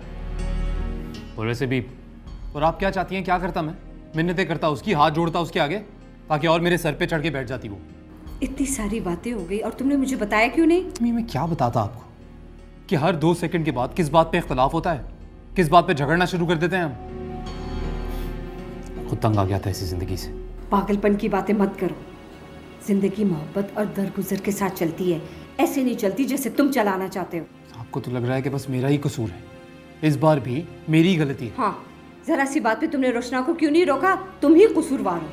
और वैसे भी, और आप क्या चाहती हैं? क्या करता मैं? मिन्नतें करता उसकी, हाथ जोड़ता उसके आगे, ताकि और मेरे सर पे चढ़ के बैठ जाती वो। इतनी सारी बातें हो गई और तुमने मुझे बताया क्यों नहीं? मैं क्या बताता आपको कि हर 2 सेकंड के बाद किस बात पे इख्तलाफ होता है, किस बात पे झगड़ना शुरू कर देते हैं हम। खुद तंग आ गया था इसी जिंदगी से। पागलपन की बातें मत करो। जिंदगी मोहब्बत और दरगुजर के साथ चलती है, ऐसे नहीं चलती जैसे तुम चलाना चाहते हो। आपको तो लग रहा है कि बस मेरा ही कसूर है, इस बार भी मेरी गलती है। हाँ, जरा सी बात पे तुमने रोशना को क्यों नहीं रोका? तुम ही कसूरवार हो।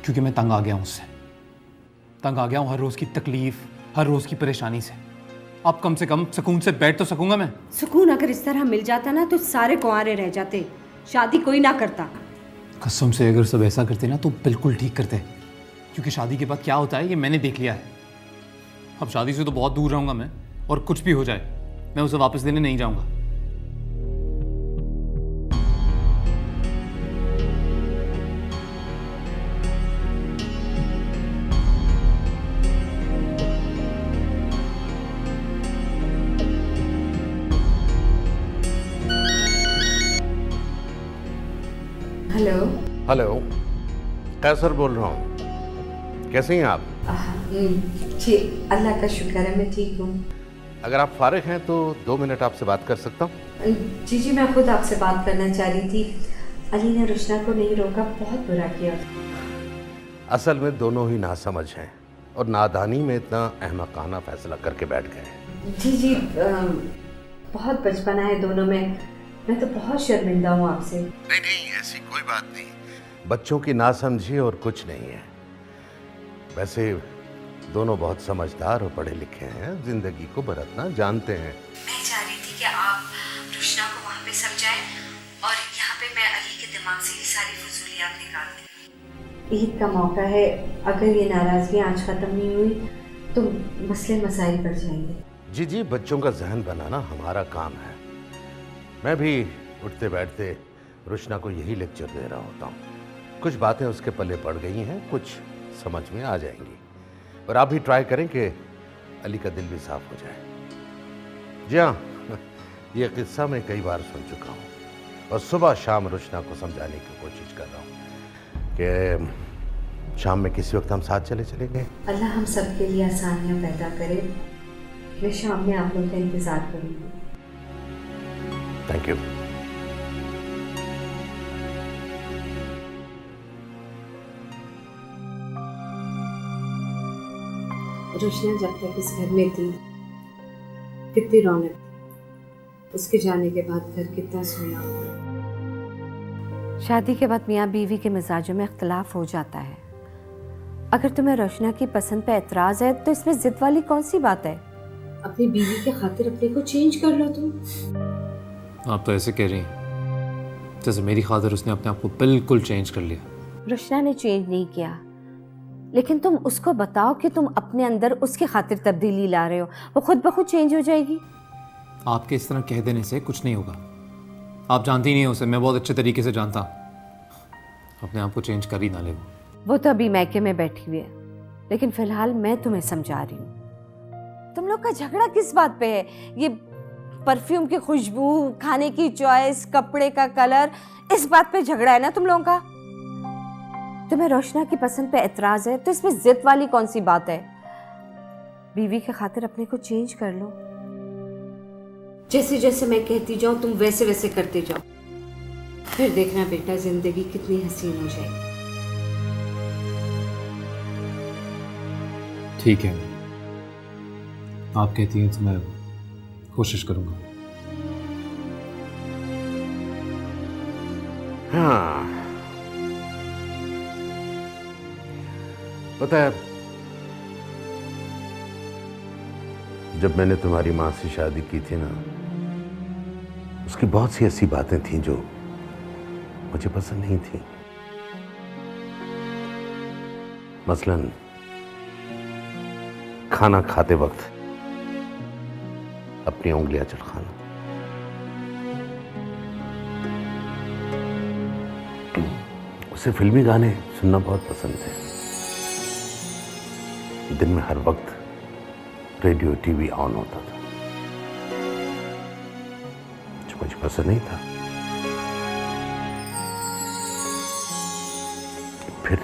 क्योंकि मैं तंग आ गया हूँ उससे, तंग आ गया हूँ हर रोज की तकलीफ, हर रोज की परेशानी से। अब कम से कम सुकून से बैठ तो सकूंगा मैं। सुकून अगर इस तरह मिल जाता ना तो सारे कुंवारे रह जाते, शादी कोई ना करता। कसम से अगर सब ऐसा करते ना तो बिल्कुल ठीक करते, क्योंकि शादी के बाद क्या होता है ये मैंने देख लिया है। अब शादी से तो बहुत दूर रहूंगा मैं, और कुछ भी हो जाए मैं उसे वापस देने नहीं जाऊंगा। हेलो। हेलो, कैसर बोल रहा हूँ। कैसे हैं आप? जी, अल्लाह का शुक्र है, मैं ठीक हूँ। अगर आप फारिग हैं तो 2 मिनट आपसे बात कर सकता हूँ? जी, मैं खुद आपसे बात करना चाह रही थी। अली ने रुशना को नहीं रोका, बहुत बुरा किया। असल में दोनों ही नासमझ हैं और नादानी में इतना अहमकाना फैसला करके बैठ गए। जी, बहुत बचपना है दोनों में। मैं तो बहुत शर्मिंदा हूँ आपसे। नहीं नहीं, ऐसी कोई बात नहीं। बच्चों की नासमझी और कुछ नहीं है। वैसे दोनों बहुत समझदार और पढ़े लिखे हैं, जिंदगी को बरतना जानते हैं। मैं चाह रही थी कि आप रुशना को वहाँ पे समझाएं और यहाँ पे मैं अली के दिमाग से ये सारी फजूलियात निकाल दूँ। ईद का मौका है, अगर ये नाराज़गी आज ख़त्म नहीं हुई तो मसले मसाइल बढ़ जाएंगे। जी जी, बच्चों का जहन बनाना हमारा काम है। मैं भी उठते बैठते रुशना को यही लेक्चर दे रहा होता हूँ। कुछ बातें उसके पल्ले पड़ गई हैं, कुछ समझ में आ जाएंगी। और आप भी ट्राई करें कि अली का दिल भी साफ हो जाए। जी हाँ, ये किस्सा मैं कई बार सुन चुका हूँ और सुबह शाम रुशना को समझाने की कोशिश कर रहा हूँ कि शाम में किसी वक्त हम साथ चले चलेंगे। अल्लाह हम सब के लिए आसानियाँ पैदा करे। मैं शाम में आप लोगों का इंतज़ार करूँगी। Thank you. रुशना जब तक इस घर में थी कितनी रौनक थी, उसके जाने के बाद घर कितना सोना हुआ। शादी के बाद मियाँ बीवी के मिजाजों में इख्तलाफ हो जाता है। अगर तुम्हें रोशना की पसंद पे एतराज़ है तो इसमें ज़िद वाली कौन सी बात है? अपनी बीवी के खातिर अपने को चेंज कर लो तुम। आप तो ऐसे कह रही हैं जैसे मेरी खातिर उसने अपने आप को बिल्कुल चेंज कर लिया। रोशना ने चेंज नहीं किया, लेकिन तुम उसको बताओ कि तुम अपने अंदर उसकी खातिर तब्दीली ला रहे हो, वो खुद ब खुद चेंज हो जाएगी। आपके इस तरह कह देने से कुछ नहीं होगा। आप जानती नहीं हो उसे, मैं बहुत अच्छे तरीके से जानता। अपने आप को चेंज कर ही ना ले वो तो अभी मैके में बैठी हुई है, लेकिन फिलहाल मैं तुम्हें समझा रही हूँ। तुम लोग का झगड़ा किस बात पे है? ये परफ्यूम की खुशबू, खाने की चॉइस, कपड़े का कलर, इस बात पे झगड़ा है ना तुम लोगों का? तुम्हें रोशना की पसंद पे एतराज है तो इसमें जिद वाली कौन सी बात है? बीवी के खातिर अपने को चेंज कर लो। जैसे जैसे मैं कहती जाऊं तुम वैसे वैसे करते जाओ, फिर देखना बेटा जिंदगी कितनी हसीन हो जाएगी। ठीक है, आप कहती हैं तो मैं कोशिश करूंगा। हाँ, पता है जब मैंने तुम्हारी माँ से शादी की थी ना, उसकी बहुत सी ऐसी बातें थीं जो मुझे पसंद नहीं थी। मसलन खाना खाते वक्त अपनी उंगलियां चटकाना। उसे फिल्मी गाने सुनना बहुत पसंद है। दिन में हर वक्त रेडियो टीवी ऑन होता था, जो मुझे पसंद नहीं था। फिर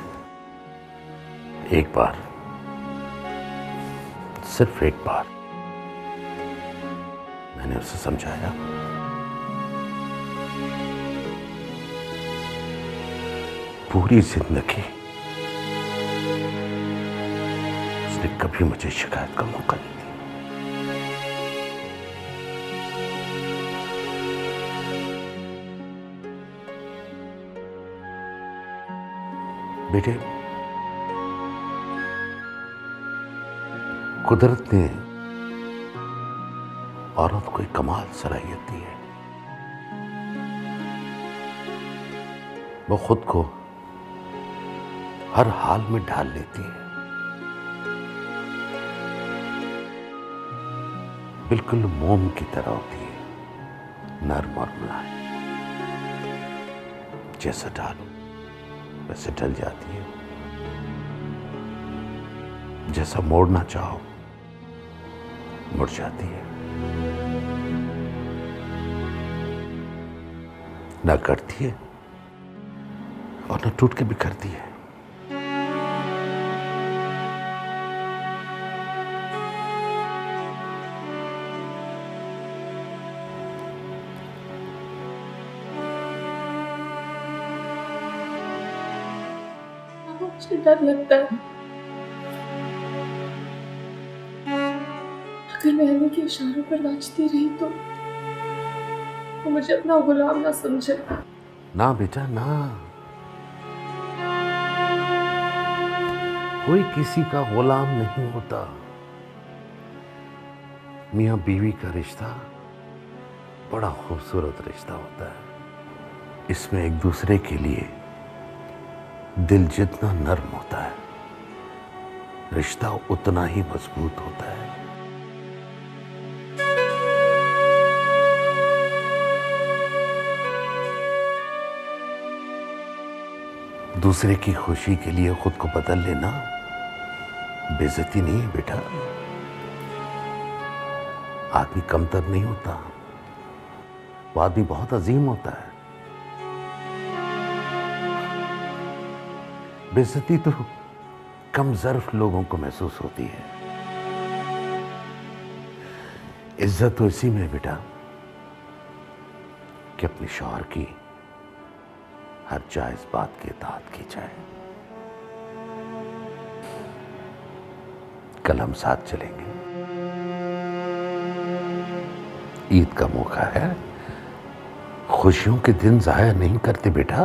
एक बार, सिर्फ एक बार मैंने उसे समझाया। पूरी जिंदगी उसने कभी मुझे शिकायत का मौका नहीं दिया। बेटे, कुदरत ने औरत को एक कमाल सलाहियत दी है। वो खुद को हर हाल में ढाल लेती है, बिल्कुल मोम की तरह होती है, नर्म और मुलायम। जैसा ढालो वैसे ढल जाती है, जैसा मोड़ना चाहो मुड़ जाती है। ना करती है और ना टूट के बिखरती है। मुझे डर लगता है अगर मैं अली के इशारों पर नाचती रही तो वो मुझे अपना गुलाम ना समझे। ना बेटा ना, कोई किसी का गुलाम नहीं होता। मियां बीवी का रिश्ता बड़ा खूबसूरत रिश्ता होता है। इसमें एक दूसरे के लिए दिल जितना नर्म होता है, रिश्ता उतना ही मजबूत होता है। दूसरे की खुशी के लिए खुद को बदल लेना बेइज्जती नहीं है बेटा। आदमी कमतर नहीं होता, वो आदमी बहुत अजीम होता है। बेइज्जती तो कम ज़र्फ लोगों को महसूस होती है। इज्जत तो इसी में है बेटा कि अपने शौहर की हर जायज बात की इताअत की जाए। कल हम साथ चलेंगे, ईद का मौका है, खुशियों के दिन जाया नहीं करते बेटा।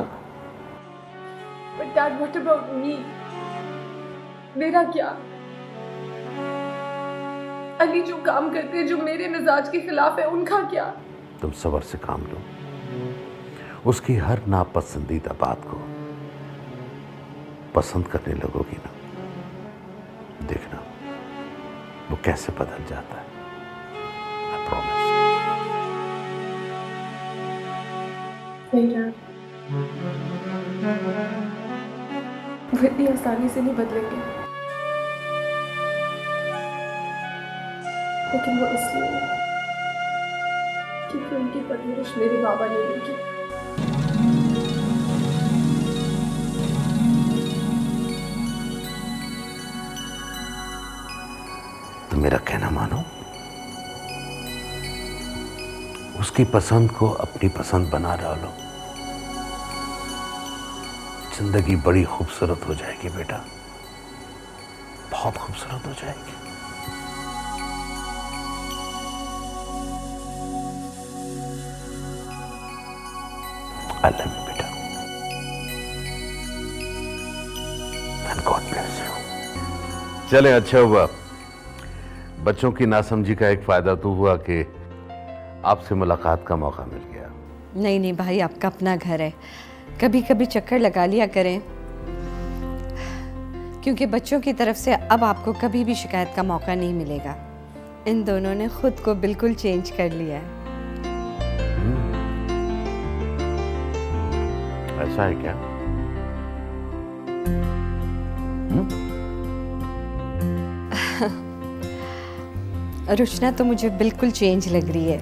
But Dad, what about me? मेरा क्या? अली जो काम करते हैं जो मेरे मिजाज के खिलाफ है, उनका क्या? तुम सब्र से काम लो, उसकी हर नापसंदीदा बात को पसंद करने लगोगी ना, देखना वो कैसे बदल जाता है। I promise। नहीं Dad, वो इतनी आसानी से नहीं बदलेंगे, लेकिन वो इसलिए क्योंकि उनकी परवरिश मेरे बाबा ने दी की। तो मेरा कहना मानो, उसकी पसंद को अपनी पसंद बना डालो, जिंदगी बड़ी खूबसूरत हो जाएगी बेटा, बहुत खूबसूरत हो जाएगी। I love you बेटा, and God bless you। चले, अच्छा हुआ, बच्चों की नासमझी का एक फायदा तो हुआ कि आपसे मुलाकात का मौका मिल गया। नहीं नहीं भाई, आपका अपना घर है, कभी कभी चक्कर लगा लिया करें, क्योंकि बच्चों की तरफ से अब आपको कभी भी शिकायत का मौका नहीं मिलेगा। इन दोनों ने खुद को बिल्कुल चेंज कर लिया है। ऐसा है क्या? रुशना तो मुझे बिल्कुल चेंज लग रही है,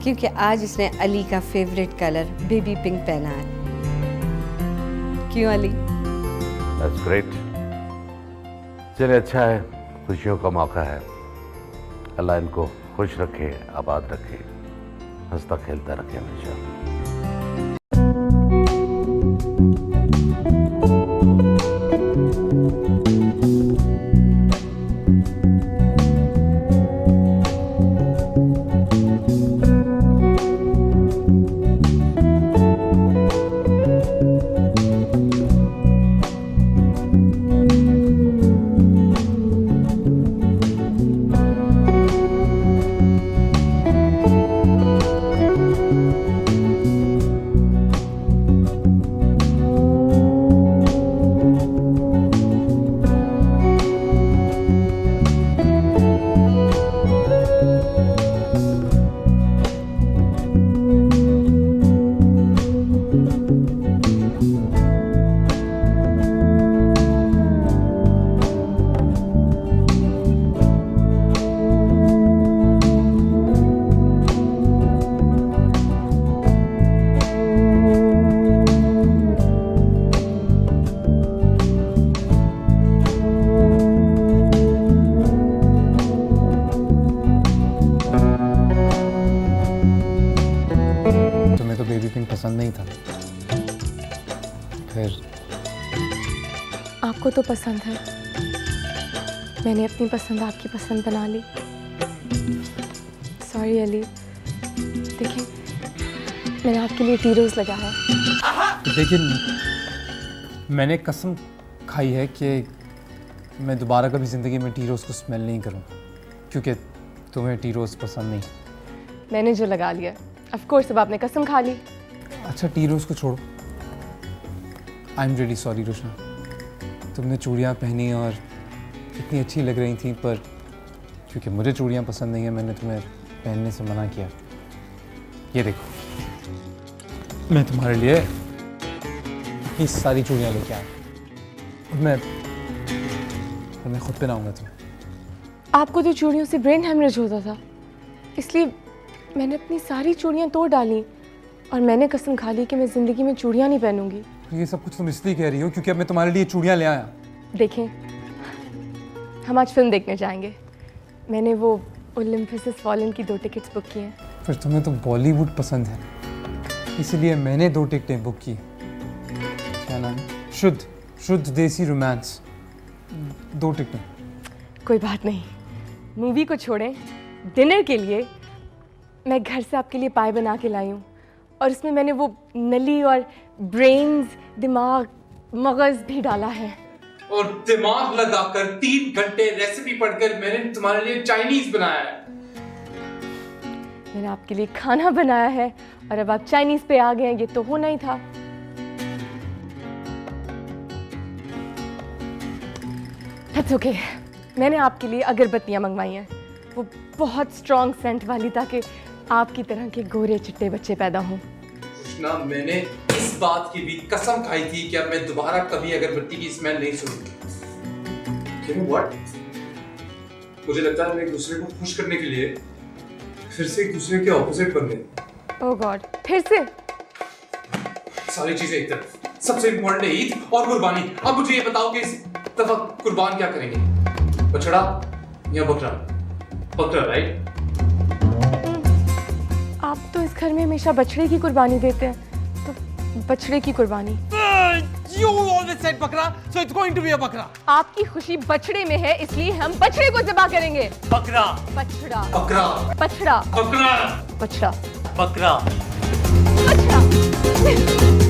क्योंकि आज इसने अली का फेवरेट कलर बेबी पिंक पहना है। क्यों अली? That's great। चलिए, अच्छा है, खुशियों का मौका है, अल्लाह इनको खुश रखे, आबाद रखे, हंसता खेलता रखे हमेशा। पसंद नहीं था, फिर आपको तो पसंद है, मैंने अपनी पसंद आपकी पसंद बना ली। सॉरी अली, देखिए मैंने आपके लिए टी रोज़ लगा है। लेकिन मैंने कसम खाई है कि मैं दोबारा कभी ज़िंदगी में टी रोज़ को स्मेल नहीं करूँगा, क्योंकि तुम्हें टी रोज़ पसंद नहीं। मैंने जो लगा लिया, ऑफ कोर्स अब आपने कसम खा ली। अच्छा टी रोज़ को छोड़ो, I am really sorry Rushna. तुमने चूड़ियाँ पहनी और इतनी अच्छी लग रही थी, पर क्योंकि मुझे चूड़ियाँ पसंद नहीं है मैंने तुम्हें पहनने से मना किया। ये देखो, मैं तुम्हारे लिए इतनी सारी चूड़ियाँ लेके आया और मैं खुद पहनाऊंगा तुम्हें। आपको तो चूड़ियों से ब्रेन हैमरेज होता था, इसलिए मैंने अपनी सारी चूड़ियाँ तोड़ डाली और मैंने कसम खा ली कि मैं ज़िंदगी में चूड़ियाँ नहीं पहनूंगी। ये सब कुछ तुम इसलिए कह रही हो क्योंकि अब मैं तुम्हारे लिए चूड़ियाँ ले आया। देखें, हम आज फिल्म देखने जाएंगे। मैंने वो ओलंपस हैज़ फॉलन की 2 टिकट्स बुक की हैं। फिर तुम्हें तो बॉलीवुड पसंद है, इसलिए मैंने 2 टिकटें बुक की। क्या नाम है? शुद्ध देसी रोमांस, 2 टिकटें। कोई बात नहीं, मूवी को छोड़ें, डिनर के लिए मैं घर से आपके लिए पाए बना के लाई हूँ और इसमें मैंने वो नली और ब्रेन्स, दिमाग, मगज़ भी डाला है। और दिमाग लगाकर 3 घंटे रेसिपी पढ़कर मैंने तुम्हारे लिए चाइनीज बनाया है। मैंने आपके लिए खाना बनाया है और अब आप चाइनीज पे आ गए हैं, ये तो होना ही था। That's okay. मैंने आपके लिए अगरबत्तियां मंगवाई हैं, वो बहुत स्ट्रॉन्ग सेंट वाली, ताकि आपकी तरह के गोरे चिट्टे बच्चे पैदा हों। कृष्णा, मैंने इस बात की भी कसम खाई थी कि अब मैं दोबारा कभी अगरबत्ती की स्मेल नहीं सुनूंगी। You know what? मुझे लगता है मैं एक दूसरे को खुश करने के लिए फिर से एक दूसरे के ऑपोजिट बन गए। ओह गॉड, फिर से? सारी चीजें एक तरफ, सबसे इम्पोर्टेंट है ईद और कुर्बानी। अब मुझे ये बताओ कि इस दफा कुर्बान क्या करेंगे, बछड़ा या बकरा? बकरा, राइट? आप तो इस घर में हमेशा बछड़े की कुर्बानी देते हैं, तो बछड़े की कुर्बानी। You always said बकरा, so it's going to be a बकरा। आपकी खुशी बछड़े में है, इसलिए हम बछड़े को ज़िबा करेंगे। बकरा, बछड़ा, बकरा, बछड़ा, बकरा, बछड़ा, बकरा, बछड़ा।